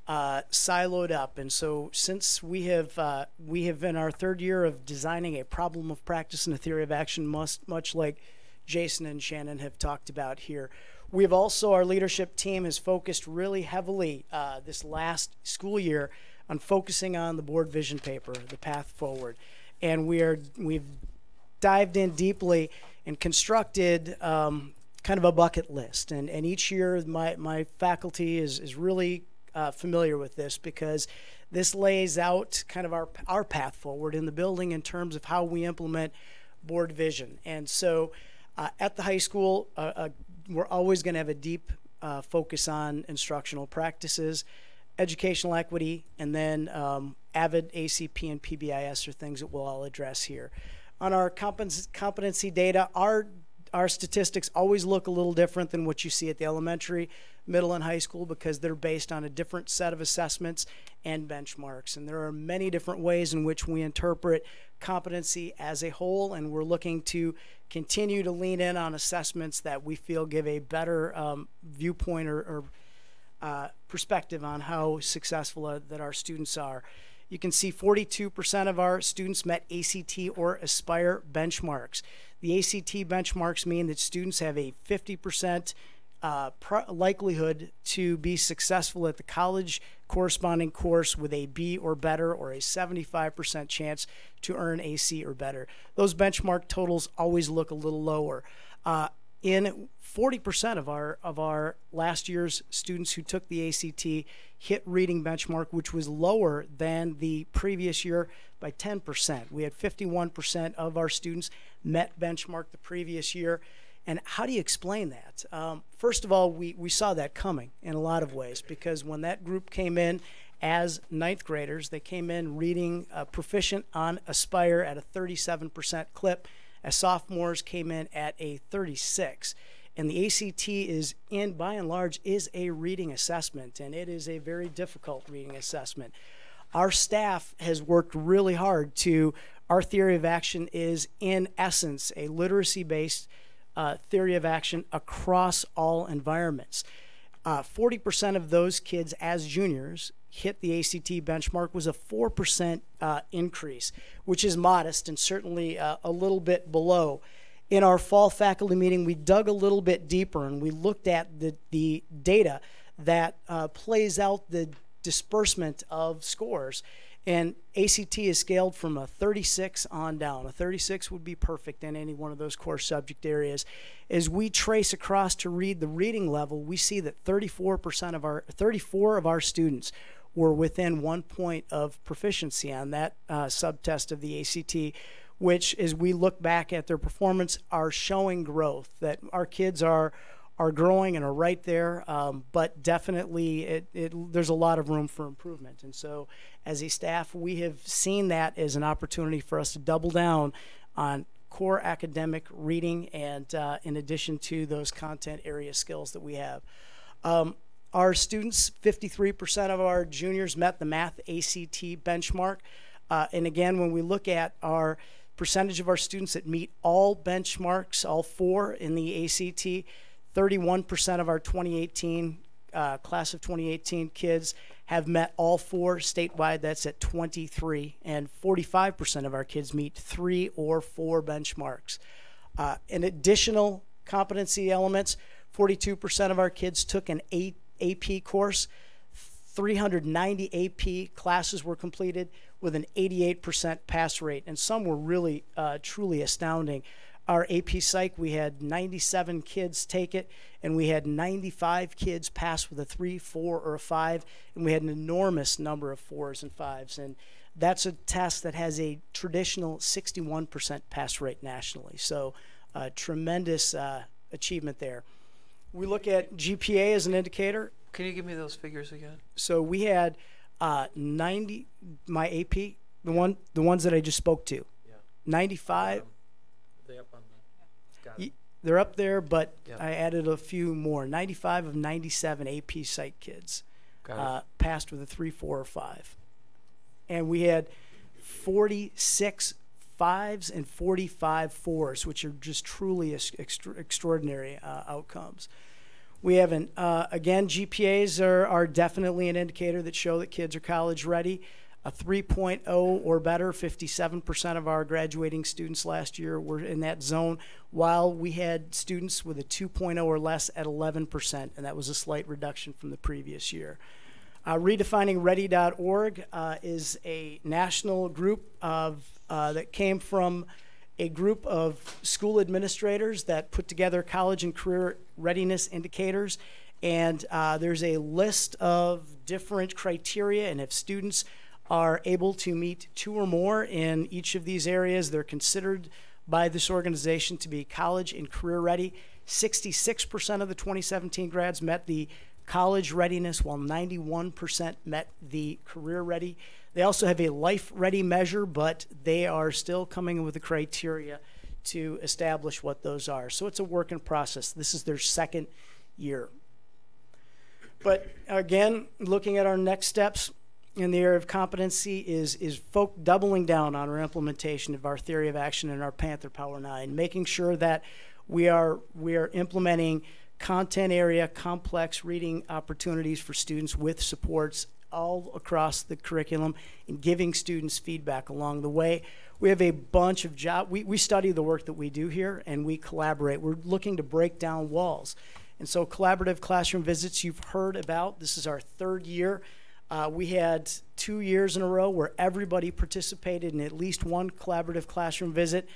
siloed up, and so since we have in our 3rd year of designing a problem of practice and a theory of action, much like Jason and Shannon have talked about here, we've also, our leadership team has focused really heavily this last school year on focusing on the board vision paper, the path forward, and we've dived in deeply and constructed kind of a bucket list, and each year my faculty is really familiar with this because this lays out kind of our path forward in the building in terms of how we implement board vision. And so at the high school, we're always going to have a deep focus on instructional practices, educational equity, and then AVID, ACP, and PBIS are things that we'll all address here. On our competency data, our statistics always look a little different than what you see at the elementary, middle, and high school because they're based on a different set of assessments and benchmarks. And there are many different ways in which we interpret competency as a whole, and we're looking to continue to lean in on assessments that we feel give a better viewpoint or perspective on how successful that our students are. You can see 42% of our students met ACT or Aspire benchmarks. The ACT benchmarks mean that students have a 50% likelihood to be successful at the college corresponding course with a B or better, or a 75% chance to earn a C or better. Those benchmark totals always look a little lower. In 40% of our last year's students who took the ACT hit reading benchmark, which was lower than the previous year by 10%. We had 51% of our students met benchmark the previous year. And how do you explain that? First of all, we saw that coming in a lot of ways, because when that group came in as 9th graders, they came in reading proficient on Aspire at a 37% clip, as sophomores came in at a 36. And the ACT is, by and large, is a reading assessment, and it is a very difficult reading assessment. Our staff has worked really hard our theory of action is, in essence, a literacy-based theory of action across all environments. 40% of those kids as juniors hit the ACT benchmark, was a 4% increase, which is modest and certainly a little bit below. In our fall faculty meeting, we dug a little bit deeper and we looked at the data that plays out the disbursement of scores. And ACT is scaled from a 36 on down. A 36 would be perfect in any one of those core subject areas. As we trace across to read the reading level, we see that 34 of our students were within 1 point of proficiency on that subtest of the ACT, which, as we look back at their performance, are showing growth, that our kids are growing and are right there, but definitely there's a lot of room for improvement. And so as a staff, we have seen that as an opportunity for us to double down on core academic reading and in addition to those content area skills that we have. Our students, 53% of our juniors met the math ACT benchmark. And again, when we look at our percentage of our students that meet all benchmarks, all 4 in the ACT, 31% of our 2018 class of 2018 kids have met all 4 statewide. That's at 23, and 45% of our kids meet 3 or 4 benchmarks. In additional competency elements, 42% of our kids took an AP course. 390 AP classes were completed with an 88% pass rate, and some were really truly astounding. Our AP Psych, we had 97 kids take it, and we had 95 kids pass with a 3, 4, or a 5, and we had an enormous number of 4s and 5s. And that's a test that has a traditional 61% pass rate nationally. So tremendous achievement there. We look at GPA as an indicator.
Can you give me those figures again?
So we had 90, my AP, the ones that I just spoke to. Yeah. 95.
They up on the, got it.
They're up there, but
Yep.
I added a few more. 95 of 97 AP Psych kids passed with a 3, 4, or 5. And we had 46 5s and 45 4s, which are just truly extraordinary outcomes. We have again, GPAs are definitely an indicator that show that kids are college ready. A 3.0 or better, 57% of our graduating students last year were in that zone, while we had students with a 2.0 or less at 11%, and that was a slight reduction from the previous year. RedefiningReady.org is a national group that came from a group of school administrators that put together college and career readiness indicators, and there's a list of different criteria, and if students are able to meet 2 or more in each of these areas, they're considered by this organization to be college and career ready. 66% of the 2017 grads met the college readiness, while 91% met the career ready. They also have a life ready measure, but they are still coming in with the criteria to establish what those are. So it's a work in process. This is their 2nd year. But again, looking at our next steps in the area of competency is doubling down on our implementation of our theory of action and our Panther Power 9, making sure that we are implementing content area, complex reading opportunities for students with supports all across the curriculum, and giving students feedback along the way. We have a bunch of we study the work that we do here, and we collaborate. We're looking to break down walls. And so collaborative classroom visits you've heard about. This is our 3rd year. We had 2 years in a row where everybody participated in at least one collaborative classroom visit,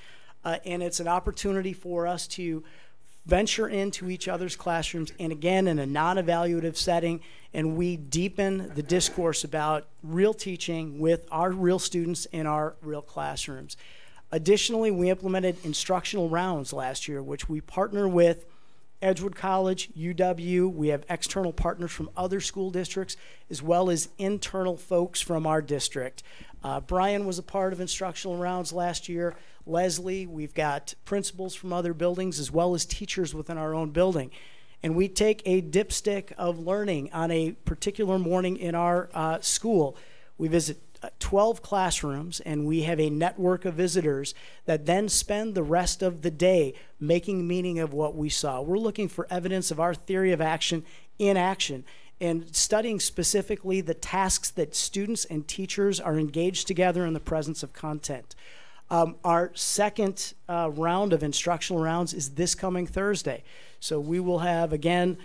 and it's an opportunity for us to venture into each other's classrooms, and again, in a non-evaluative setting, and we deepen the discourse about real teaching with our real students in our real classrooms. Additionally, we implemented instructional rounds last year, which we partner with Edgewood College, UW. We have external partners from other school districts, as well as internal folks from our district. Brian was a part of instructional rounds last year. Leslie, we've got principals from other buildings as well as teachers within our own building. And we take a dipstick of learning on a particular morning in our school. We visit 12 classrooms, and we have a network of visitors that then spend the rest of the day making meaning of what we saw. We're looking for evidence of our theory of action in action, and studying specifically the tasks that students and teachers are engaged together in the presence of content. Our 2nd round of instructional rounds is this coming Thursday. So we will have, again,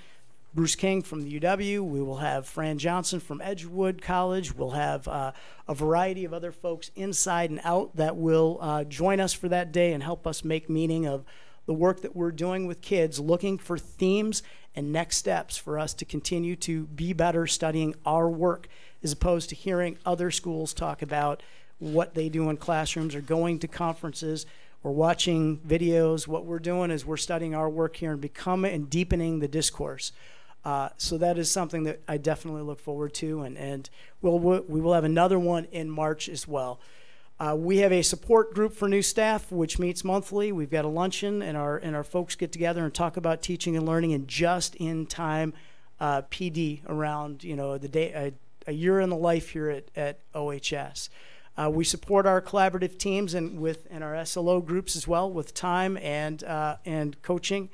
Bruce King from the UW. We will have Fran Johnson from Edgewood College. We'll have a variety of other folks inside and out that will join us for that day and help us make meaning of the work that we're doing with kids, looking for themes and next steps for us to continue to be better studying our work, as opposed to hearing other schools talk about what they do in classrooms or going to conferences or watching videos. What we're doing is we're studying our work here and becoming and deepening the discourse. So that is something that I definitely look forward to, and we will have another one in March as well. We have a support group for new staff, which meets monthly. We've got a luncheon, and our folks get together and talk about teaching and learning and just-in-time PD around, you know, the day, a year in the life here at OHS. We support our collaborative teams and our SLO groups as well with time and coaching.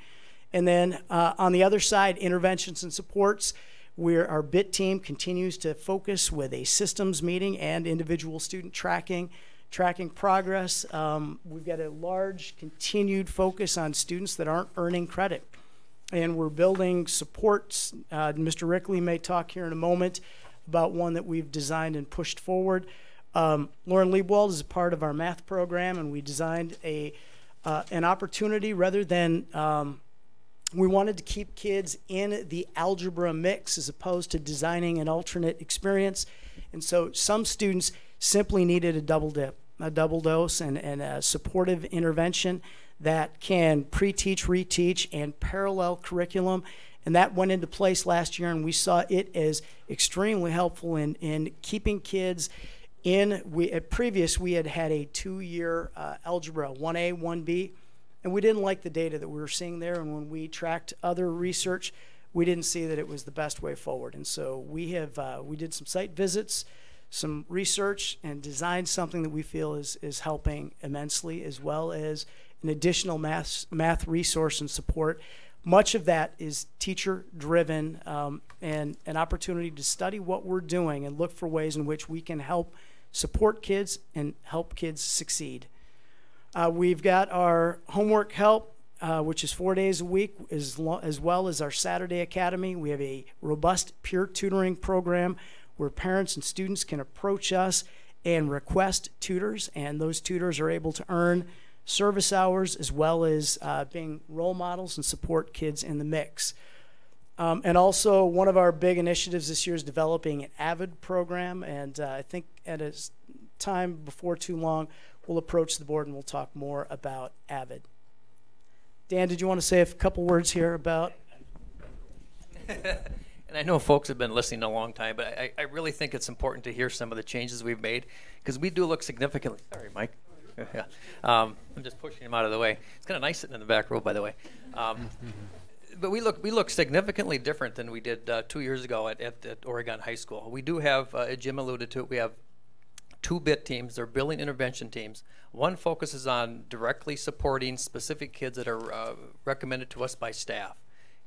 And then on the other side, interventions and supports, where our BIT team continues to focus with a systems meeting and individual student tracking progress. We've got a large continued focus on students that aren't earning credit. And we're building supports. Mr. Rickley may talk here in a moment about one that we've designed and pushed forward. Lauren Liebwald is a part of our math program, and we designed an opportunity rather than we wanted to keep kids in the algebra mix as opposed to designing an alternate experience. And so some students simply needed a double dose, and a supportive intervention that can pre-teach, reteach, and parallel curriculum. And that went into place last year, and we saw it as extremely helpful in keeping kids in. We had a 2-year algebra, 1A, 1B, and we didn't like the data that we were seeing there. And when we tracked other research, we didn't see that it was the best way forward. And so we did some site visits, some research, and designed something that we feel is helping immensely, as well as an additional math resource and support. Much of that is teacher-driven, and an opportunity to study what we're doing and look for ways in which we can help support kids and help kids succeed. We've got our homework help, which is 4 days a week, as well as our Saturday Academy. We have a robust peer tutoring program where parents and students can approach us and request tutors, and those tutors are able to earn service hours as well as being role models and support kids in the mix. And also, one of our big initiatives this year is developing an AVID program, and I think at a time before too long, we'll approach the board and we'll talk more about AVID. Dan, did you want to say a couple words here about?
And I know folks have been listening a long time, but I really think it's important to hear some of the changes we've made, because we do look significantly. Sorry, Mike. Yeah. I'm just pushing him out of the way. It's kind of nice sitting in the back row, by the way. But we look significantly different than we did 2 years ago at Oregon High School. We do have, Jim alluded to it, we have 2 BIT teams. They're building intervention teams. One focuses on directly supporting specific kids that are recommended to us by staff.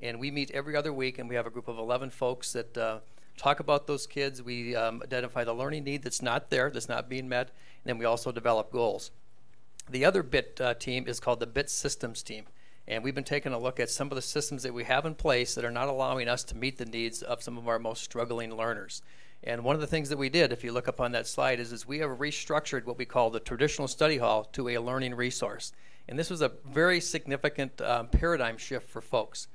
And we meet every other week, and we have a group of 11 folks that talk about those kids. We identify the learning need that's not there, that's not being met, and then we also develop goals. The other BIT team is called the BIT Systems team. And we've been taking a look at some of the systems that we have in place that are not allowing us to meet the needs of some of our most struggling learners. And one of the things that we did, if you look up on that slide, is we have restructured what we call the traditional study hall to a learning resource. And this was a very significant paradigm shift for folks.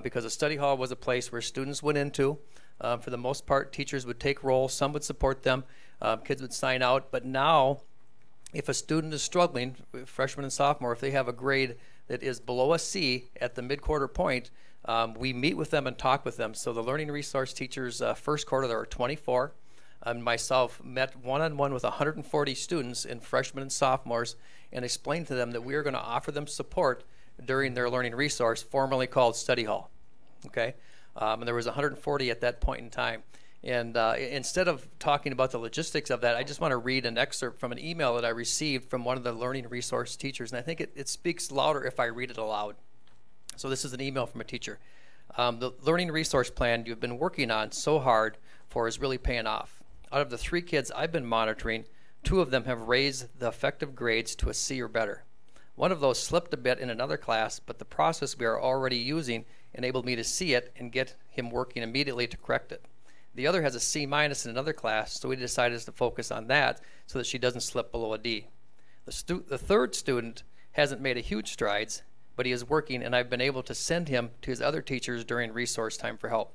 Because a study hall was a place where students went into. For the most part, teachers would take roles, some would support them, kids would sign out. But now, if a student is struggling, freshman and sophomore, if they have a grade that is below a C at the mid-quarter point, we meet with them and talk with them. So the learning resource teachers, first quarter, there were 24. Myself met one-on-one with 140 students in freshmen and sophomores and explained to them that we are going to offer them support during their learning resource, formerly called study hall. Okay, and there was 140 at that point in time. And instead of talking about the logistics of that, I just want to read an excerpt from an email that I received from one of the learning resource teachers, and I think it speaks louder if I read it aloud. So this is an email from a teacher. The learning resource plan you've been working on so hard for is really paying off. Out of the 3 kids I've been monitoring, 2 of them have raised the effective grades to a C or better. One of those slipped a bit in another class, but the process we are already using enabled me to see it and get him working immediately to correct it. The other has a C- in another class, so we decided to focus on that so that she doesn't slip below a D. The third student hasn't made a huge strides, but he is working, and I've been able to send him to his other teachers during resource time for help.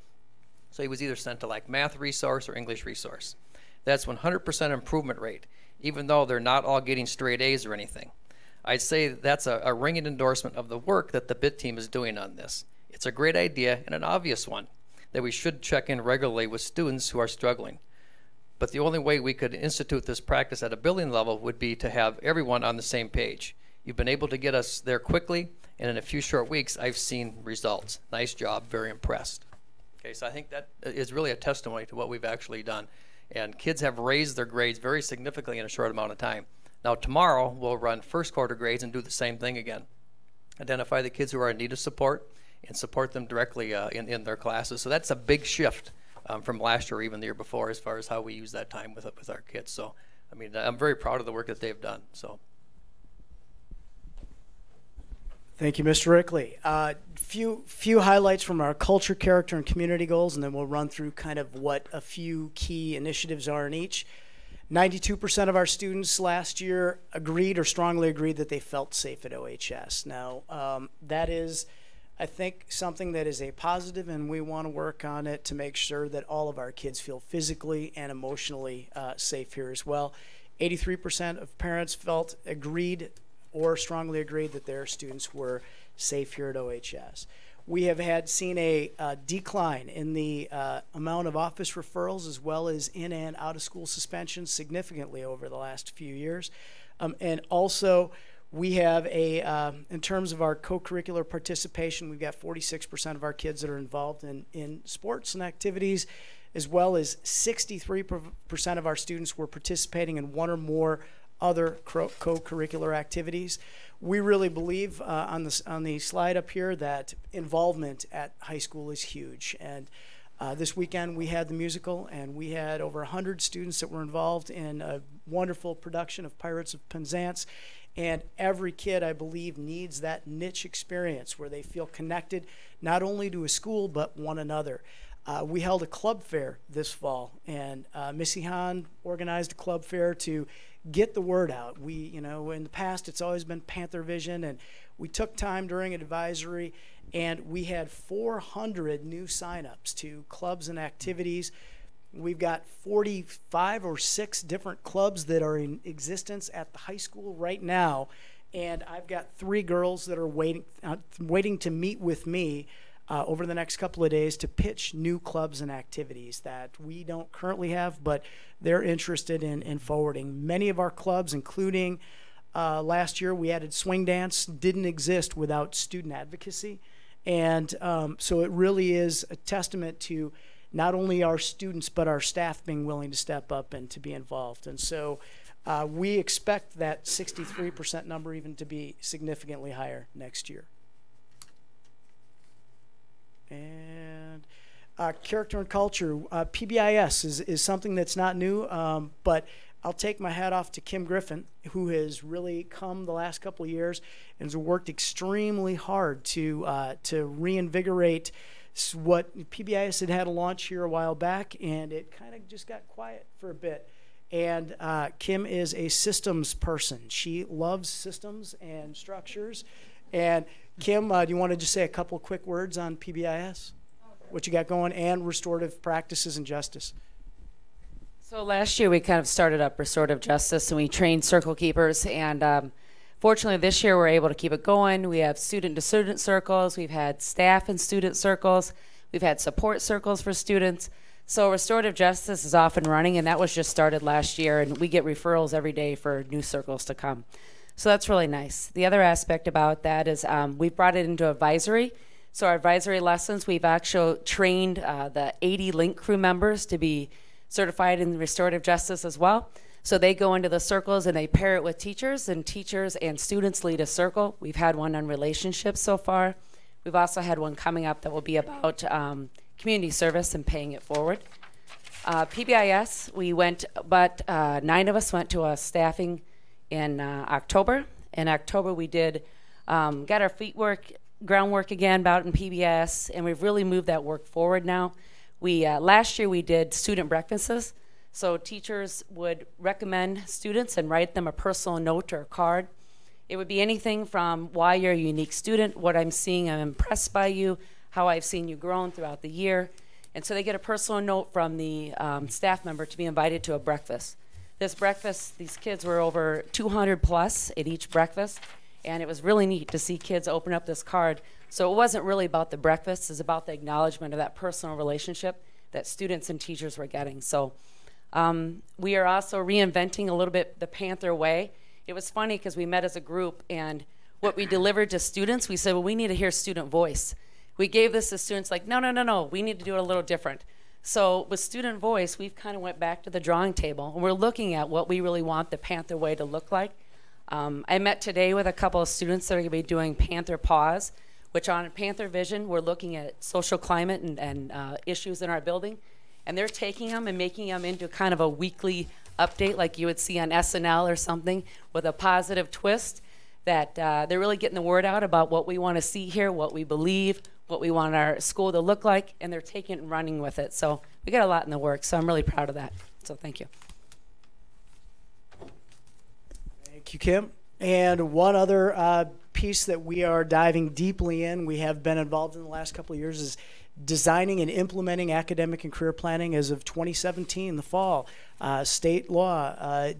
So he was either sent to like math resource or English resource. That's 100% improvement rate, even though they're not all getting straight A's or anything. I'd say that's a ringing endorsement of the work that the BIT team is doing on this. It's a great idea and an obvious one that we should check in regularly with students who are struggling. But the only way we could institute this practice at a building level would be to have everyone on the same page. You've been able to get us there quickly, and in a few short weeks, I've seen results. Nice job, very impressed. Okay, so I think that is really a testimony to what we've actually done. And kids have raised their grades very significantly in a short amount of time. Now tomorrow, we'll run first quarter grades and do the same thing again. Identify the kids who are in need of support and support them directly in their classes. So that's a big shift from last year or even the year before as far as how we use that time with our kids. So, I mean, I'm very proud of the work that they've done. So.
Thank you, Mr. Rickley. Few highlights from our culture, character, and community goals, and then we'll run through kind of what a few key initiatives are in each. 92% of our students last year agreed or strongly agreed that they felt safe at OHS. Now, that is, I think, something that is a positive, and we want to work on it to make sure that all of our kids feel physically and emotionally safe here as well. 83% of parents agreed or strongly agreed that their students were safe here at OHS. We have seen a decline in the amount of office referrals as well as in and out of school suspensions significantly over the last few years. And also we have in terms of our co-curricular participation, we've got 46% of our kids that are involved in sports and activities, as well as 63% of our students were participating in one or more other co-curricular activities. We really believe on the slide up here that involvement at high school is huge. And this weekend we had the musical, and we had over 100 students that were involved in a wonderful production of Pirates of Penzance. And every kid, I believe, needs that niche experience where they feel connected not only to a school but one another. We held a club fair this fall, and Missy Hahn organized a club fair to get the word out. In the past, it's always been Panther Vision, and we took time during an advisory, and we had 400 new signups to clubs and activities. We've got 45 or 6 different clubs that are in existence at the high school right now, and I've got 3 girls that are waiting to meet with me over the next couple of days to pitch new clubs and activities that we don't currently have, but they're interested in forwarding. Many of our clubs, including last year we added swing dance, didn't exist without student advocacy. And so it really is a testament to not only our students but our staff being willing to step up and to be involved. And so we expect that 63% number even to be significantly higher next year. And character and culture, PBIS is something that's not new, but I'll take my hat off to Kim Griffin, who has really come the last couple of years and has worked extremely hard to reinvigorate what PBIS had a launch here a while back, and it kind of just got quiet for a bit. And Kim is a systems person. She loves systems and structures. And Kim, do you want to just say a couple quick words on PBIS? What you got going, and restorative practices and justice?
So last year we kind of started up restorative justice, and we trained circle keepers, and fortunately this year we're able to keep it going. We have student-to-student circles, we've had staff and student circles, we've had support circles for students. So restorative justice is off and running, and that was just started last year, and we get referrals every day for new circles to come. So that's really nice. The other aspect about that is we've brought it into advisory. So our advisory lessons, we've actually trained the 80 LINK crew members to be certified in restorative justice as well. So they go into the circles and they pair it with teachers, and teachers and students lead a circle. We've had one on relationships so far. We've also had one coming up that will be about community service and paying it forward. PBIS, we went, but 9 of us went to a staffing in October, In October, we did got our groundwork again out in PBS, and we've really moved that work forward now. We last year we did student breakfasts, so teachers would recommend students and write them a personal note or a card. It would be anything from why you're a unique student, what I'm seeing, I'm impressed by you, how I've seen you grown throughout the year. And so they get a personal note from the staff member to be invited to a breakfast. This breakfast, these kids were over 200 plus at each breakfast, and it was really neat to see kids open up this card. So it wasn't really about the breakfast, it's about the acknowledgement of that personal relationship that students and teachers were getting. So we are also reinventing a little bit the Panther way. It was funny because we met as a group, and what we delivered to students, we said, well, we need to hear student voice. We gave this to students like, no, we need to do it a little different. So with student voice, we've kind of went back to the drawing table, and we're looking at what we really want the Panther way to look like. I met today with a couple of students that are going to be doing Panther Pause, which on Panther Vision, we're looking at social climate and issues in our building. And they're taking them and making them into kind of a weekly update like you would see on SNL or something with a positive twist that they're really getting the word out about what we want to see here, what we believe, what we want our school to look like, and they're taking it and running with it. So we got a lot in the works, so I'm really proud of that. So thank you.
Thank you, Kim. And one other piece that we are diving deeply in, we have been involved in the last couple of years, is designing and implementing academic and career planning as of 2017, the fall. State law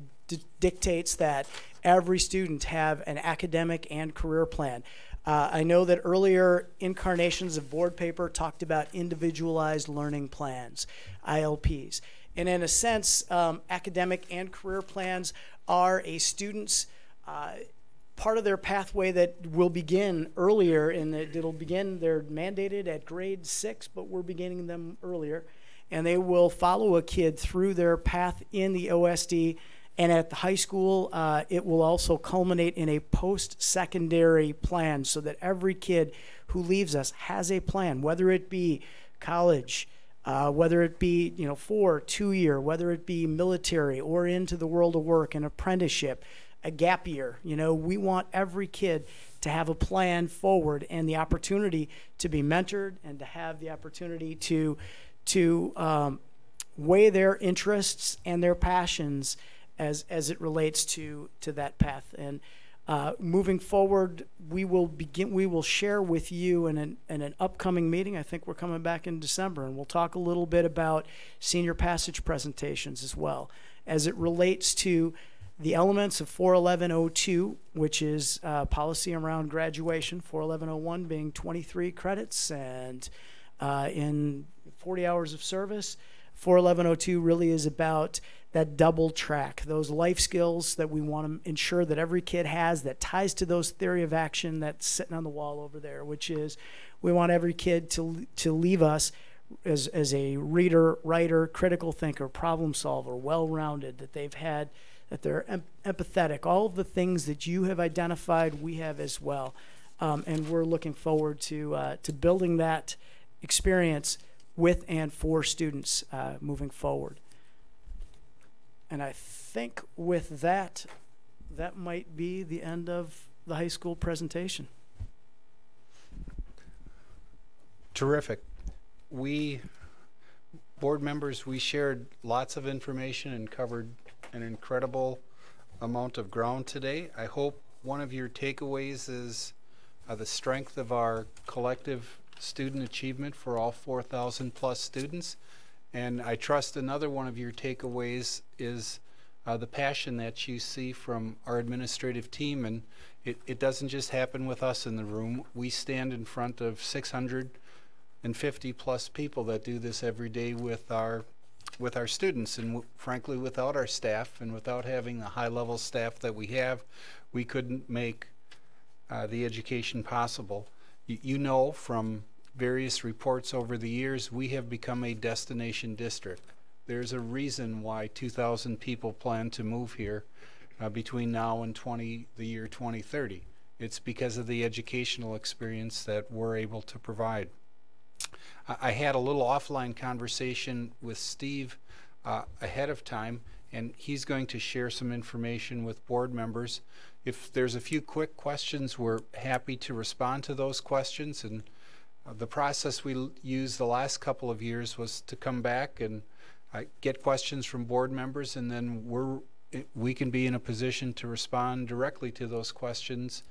dictates that every student have an academic and career plan. I know that earlier incarnations of board paper talked about individualized learning plans, ILPs. And in a sense, academic and career plans are a student's part of their pathway that will begin earlier, and it'll begin, they're mandated at grade 6, but we're beginning them earlier. And they will follow a kid through their path in the OSD. And at the high school, it will also culminate in a post-secondary plan so that every kid who leaves us has a plan, whether it be college, whether it be 2-year, whether it be military or into the world of work, an apprenticeship, a gap year. We want every kid to have a plan forward and the opportunity to be mentored and to have the opportunity to weigh their interests and their passions as it relates to that path. And moving forward, we will share with you in an upcoming meeting. I think we're coming back in December, and we'll talk a little bit about senior passage presentations as well as it relates to the elements of 41102, which is policy around graduation, 41101 being 23 credits and in 40 hours of service. 41102 really is about that double track, those life skills that we want to ensure that every kid has that ties to those theory of action that's sitting on the wall over there, which is we want every kid to leave us as a reader, writer, critical thinker, problem solver, well-rounded, that they've had, that they're empathetic, all of the things that you have identified, we have as well. And we're looking forward to building that experience with and for students moving forward. And I think with that, that might be the end of the high school presentation.
Terrific. We, board members, we shared lots of information and covered an incredible amount of ground today. I hope one of your takeaways is the strength of our collective student achievement for all 4,000 plus students. And I trust another one of your takeaways is the passion that you see from our administrative team. And it doesn't just happen with us in the room. We stand in front of 650 plus people that do this every day with our students. And frankly, without our staff and without having the high level staff that we have, we couldn't make the education possible. You know from various reports over the years, we have become a destination district. There's a reason why 2,000 people plan to move here between now and the year 2030. It's because of the educational experience that we're able to provide. I had a little offline conversation with Steve ahead of time, and he's going to share some information with board members. If there's a few quick questions, we're happy to respond to those questions. And the process we used the last couple of years was to come back and get questions from board members, and then we can be in a position to respond directly to those questions.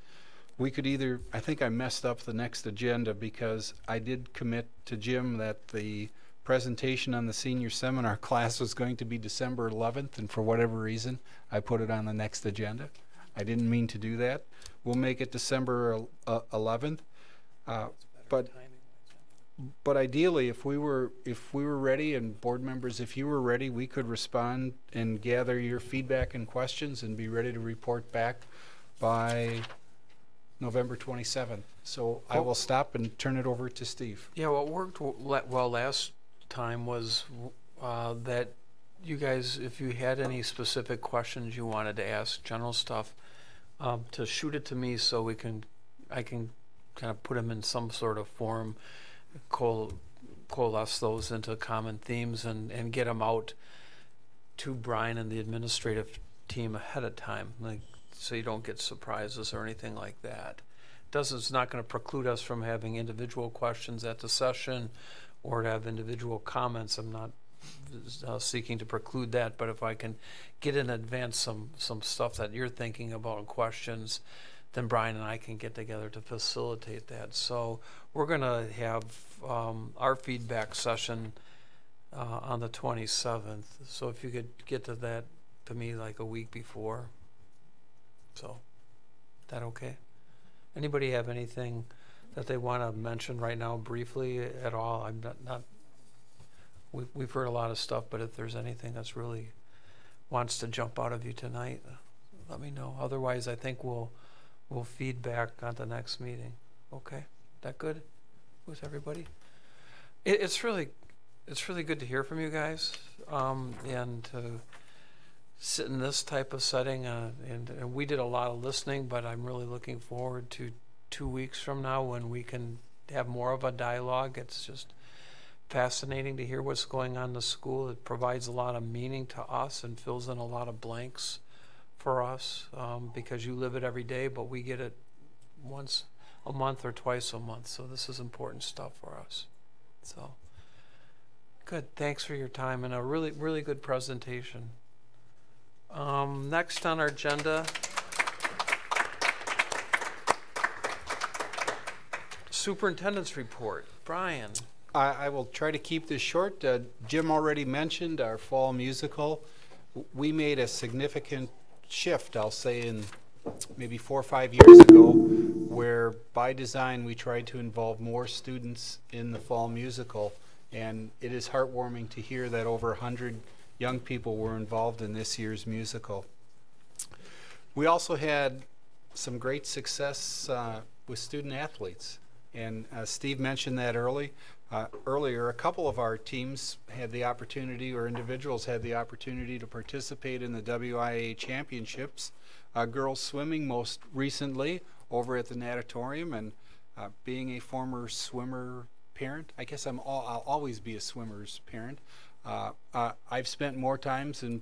We could either, I think I messed up the next agenda because I did commit to Jim that the presentation on the senior seminar class was going to be December 11th, and for whatever reason I put it on the next agenda. I didn't mean to do that. We'll make it December 11th. But ideally, if we were ready, and board members, if you were ready, we could respond and gather your feedback and questions and be ready to report back by November 27th. So I will stop and turn it over to Steve.
Yeah, what worked well last time was that you guys, if you had any specific questions you wanted to ask, general stuff, to shoot it to me so I can kind of put them in some sort of form, coalesce those into common themes and get them out to Brian and the administrative team ahead of time, like, so you don't get surprises or anything like that. It's not going to preclude us from having individual questions at the session or to have individual comments. I'm not seeking to preclude that, but if I can get in advance some stuff that you're thinking about and questions, then Brian and I can get together to facilitate that. So we're going to have our feedback session on the 27th. So if you could get to that to me like a week before. So, is that okay? Anybody have anything that they want to mention right now briefly at all? I'm not we've heard a lot of stuff, but if there's anything that's really wants to jump out of you tonight, let me know. Otherwise, I think we'll feedback on the next meeting. Okay, that good with everybody? It's really good to hear from you guys, and to sit in this type of setting, and we did a lot of listening, but I'm really looking forward to 2 weeks from now when we can have more of a dialogue. It's just fascinating to hear what's going on in the school. It provides a lot of meaning to us and fills in a lot of blanks for us, because you live it every day, but we get it once a month or twice a month. So this is important stuff for us. So good. Thanks for your time and a really, really good presentation. Next on our agenda, Superintendent's report. Brian.
I will try to keep this short. Jim already mentioned our fall musical. We made a significant shift, I'll say, in maybe 4 or 5 years ago, where by design we tried to involve more students in the fall musical, and it is heartwarming to hear that over 100 young people were involved in this year's musical. We also had some great success with student athletes, and Steve mentioned that earlier. A couple of our teams had the opportunity, or individuals had the opportunity, to participate in the WIA championships. Girls swimming most recently over at the natatorium, and being a former swimmer parent, I guess I'll always be a swimmer's parent. I've spent more times in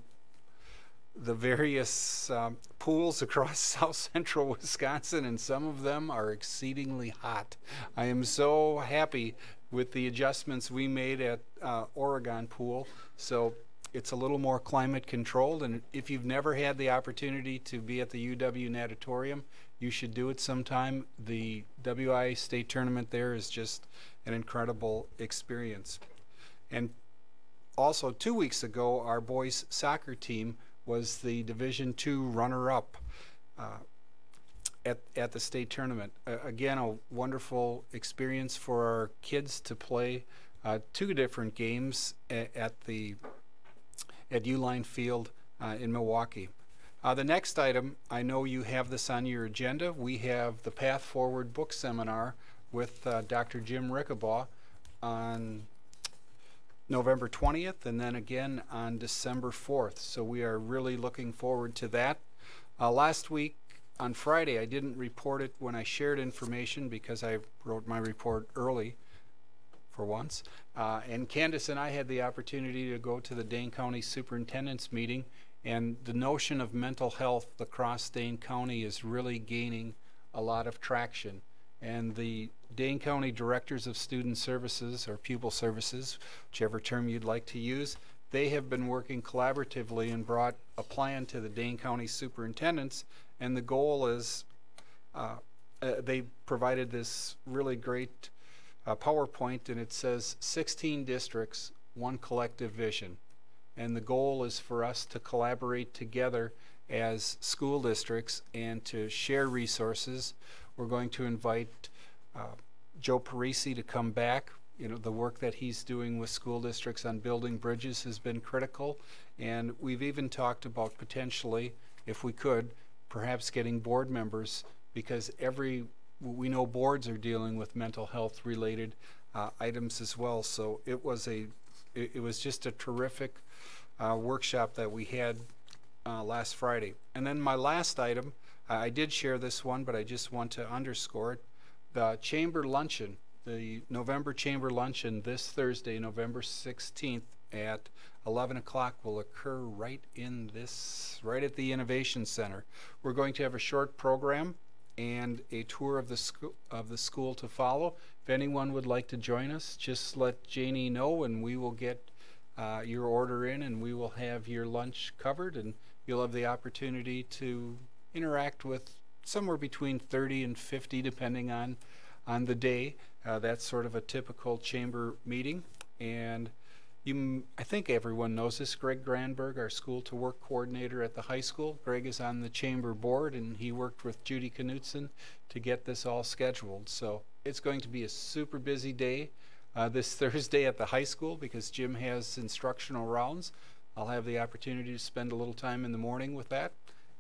the various pools across south central Wisconsin, and some of them are exceedingly hot. I am so happy with the adjustments we made at Oregon Pool. So it's a little more climate controlled, and if you've never had the opportunity to be at the UW Natatorium, you should do it sometime. The WIA state tournament there is just an incredible experience. And also 2 weeks ago, our boys soccer team was the Division II runner-up at the state tournament. Again, a wonderful experience for our kids to play 2 different games at Uline Field in Milwaukee. The next item, I know you have this on your agenda. We have the Path Forward book seminar with Dr. Jim Rickabaugh on November 20th, and then again on December 4th. So we are really looking forward to that. Last week on Friday, I didn't report it when I shared information because I wrote my report early. for once. And Candace and I had the opportunity to go to the Dane County Superintendent's meeting, and the notion of mental health across Dane County is really gaining a lot of traction. And the Dane County Directors of Student Services, or Pupil Services, whichever term you'd like to use, they have been working collaboratively and brought a plan to the Dane County Superintendents, and the goal is they provided this really great PowerPoint, and it says 16 districts, one collective vision. And the goal is for us to collaborate together as school districts and to share resources. We're going to invite Joe Prairie to come back. You know, the work that he's doing with school districts on building bridges has been critical, and we've even talked about potentially, if we could, perhaps getting board members, because we know boards are dealing with mental health related items as well. So it was just a terrific workshop that we had last Friday. And then my last item, I did share this one, but I just want to underscore it. The Chamber Luncheon, the November Chamber Luncheon this Thursday, November 16th at 11 o'clock will occur right at the Innovation Center. We're going to have a short program and a tour of the school to follow. If anyone would like to join us, just let Janie know and we will get your order in, and we will have your lunch covered, and you'll have the opportunity to interact with somewhere between 30 and 50 depending on the day. That's sort of a typical chamber meeting. And I think everyone knows this. Greg Granberg, our school to work coordinator at the high school. Greg is on the chamber board, and he worked with Judy Knutson to get this all scheduled. So it's going to be a super busy day this Thursday at the high school because Jim has instructional rounds. I'll have the opportunity to spend a little time in the morning with that,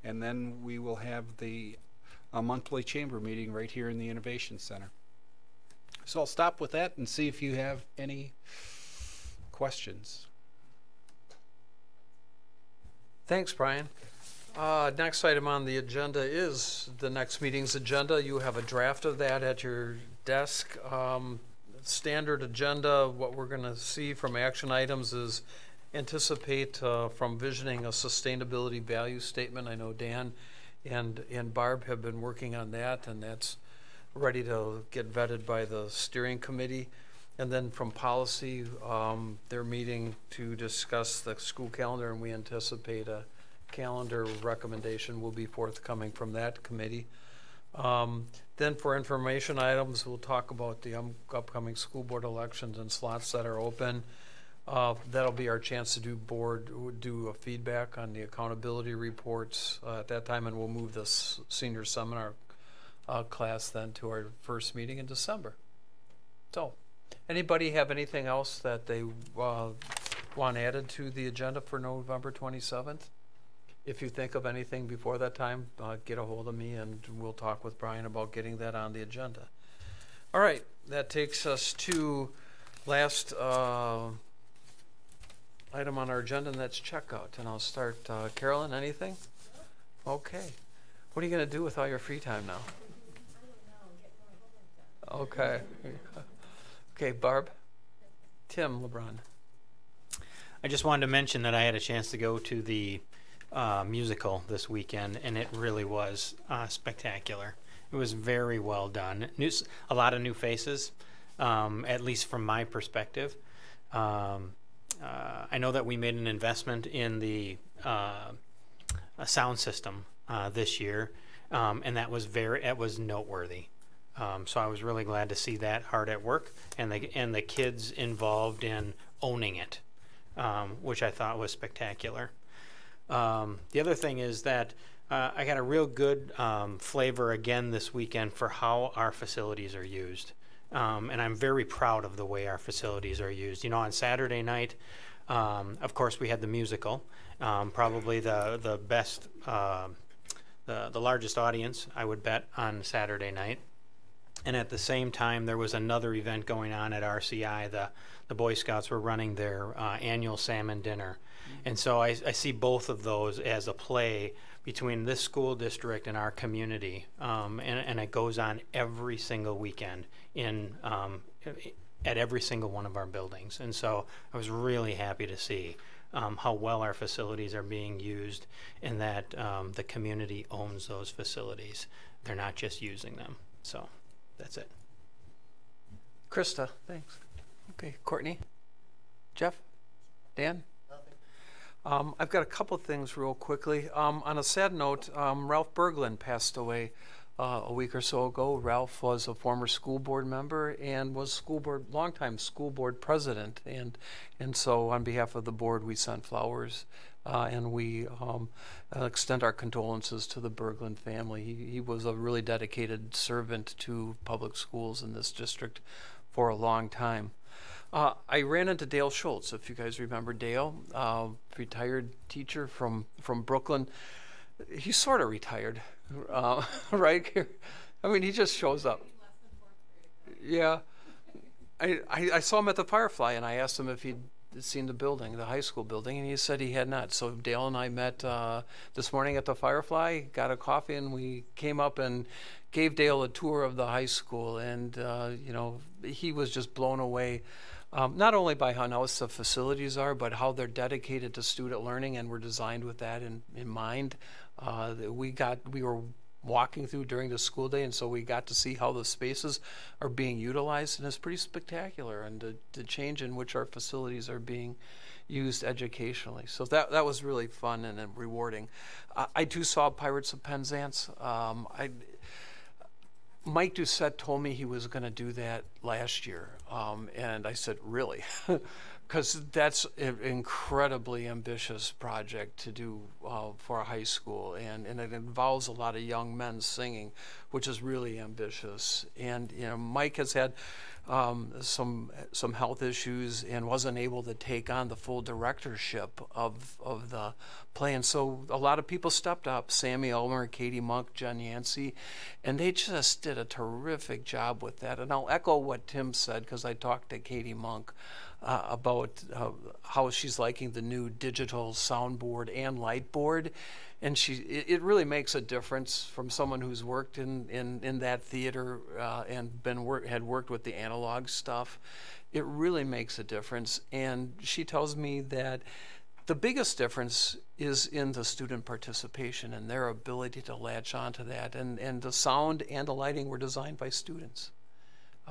and then we will have a monthly chamber meeting right here in the Innovation Center. So I'll stop with that and see if you have any questions.
Thanks, Brian. Next item on the agenda is the next meeting's agenda. You have a draft of that at your desk. Standard agenda, what we're going to see from action items is anticipate from visioning a sustainability value statement. I know Dan and Barb have been working on that, and that's ready to get vetted by the steering committee. And then from policy, they're meeting to discuss the school calendar, and we anticipate a calendar recommendation will be forthcoming from that committee. Then for information items, we'll talk about the upcoming school board elections and slots that are open. That'll be our chance to do a feedback on the accountability reports at that time, and we'll move this senior seminar class then to our first meeting in December. So, anybody have anything else that they want added to the agenda for November 27th? If you think of anything before that time, get a hold of me and we'll talk with Brian about getting that on the agenda. All right, that takes us to last item on our agenda, and that's checkout. And I'll start, Carolyn, anything? Okay. What are you going to do with all your free time now? Okay. Okay, Barb. Tim LeBron.
I just wanted to mention that I had a chance to go to the musical this weekend, and it really was spectacular. It was very well done. A lot of new faces, at least from my perspective. I know that we made an investment in the a sound system this year, and that was noteworthy. So I was really glad to see that hard at work, and the kids involved in owning it, which I thought was spectacular. The other thing is that I got a real good flavor again this weekend for how our facilities are used. And I'm very proud of the way our facilities are used. You know, on Saturday night, of course, we had the musical, probably the best, the largest audience, I would bet, on Saturday night. And at the same time, there was another event going on at RCI. The Boy Scouts were running their annual salmon dinner. And so I see both of those as a play between this school district and our community. And it goes on every single weekend in at every single one of our buildings. And so I was really happy to see how well our facilities are being used, and that the community owns those facilities. They're not just using them. So that's it.
Krista, thanks. Okay, Courtney, Jeff, Dan? I've got a couple things real quickly. On a sad note, Ralph Berglund passed away a week or so ago. Ralph was a former school board member and was longtime school board president. And so on behalf of the board, we sent flowers and we extend our condolences to the Berglund family. He was a really dedicated servant to public schools in this district for a long time. I ran into Dale Schultz, if you guys remember Dale, retired teacher from Brooklyn. He's sort of retired, right? I mean, he just shows up. Yeah. I saw him at the Firefly, and I asked him if he'd seen the building, the high school building, and he said he had not. So Dale and I met this morning at the Firefly, got a coffee, and we came up and gave Dale a tour of the high school. And, you know, he was just blown away. Not only by how nice the facilities are, but how they're dedicated to student learning and were designed with that in mind. We were walking through during the school day, and so we got to see how the spaces are being utilized, and it's pretty spectacular, and the change in which our facilities are being used educationally. So that was really fun and rewarding. I too saw Pirates of Penzance. Mike Doucette told me he was going to do that last year, and I said, really? Because that's an incredibly ambitious project to do for a high school, and it involves a lot of young men singing, which is really ambitious. And you know, Mike has had some health issues and wasn't able to take on the full directorship of the play, and so a lot of people stepped up. Sammy Ulmer, Katie Monk, Jen Yancey, and they just did a terrific job with that. And I'll echo what Tim said, because I talked to Katie Monk about how she's liking the new digital soundboard and light board, and it really makes a difference from someone who's worked in that theater and had worked with the analog stuff. It really makes a difference, and she tells me that the biggest difference is in the student participation and their ability to latch onto that, and the sound and the lighting were designed by students,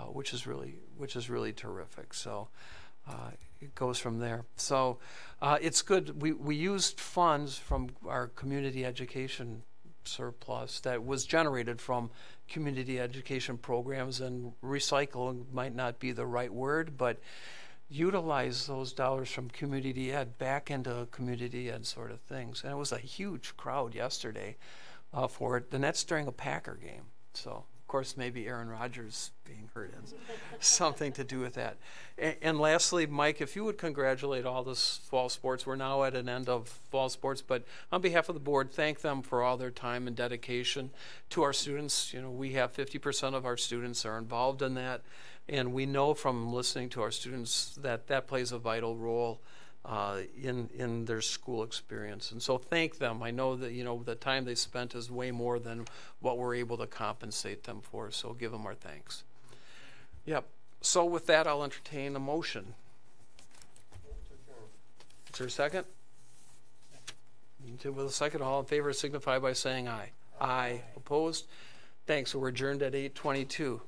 which is really terrific. So it goes from there. So it's good. We used funds from our community education surplus that was generated from community education programs, and recycle might not be the right word, but utilize those dollars from community ed back into community ed sort of things. And it was a huge crowd yesterday for it, and that's during a Packer game. So of course maybe Aaron Rodgers being hurt has something to do with that. And lastly, Mike, if you would congratulate all this fall sports. We're now at an end of fall sports, but on behalf of the board, thank them for all their time and dedication to our students. You know, we have 50% of our students are involved in that, and we know from listening to our students that that plays a vital role in their school experience. And so thank them. I know that, you know, the time they spent is way more than what we're able to compensate them for, so give them our thanks. Yep. So with that, I'll entertain a motion. Is there a second? With a second, all in favor signify by saying aye. Aye. Opposed? Thanks. So we're adjourned at 8:22.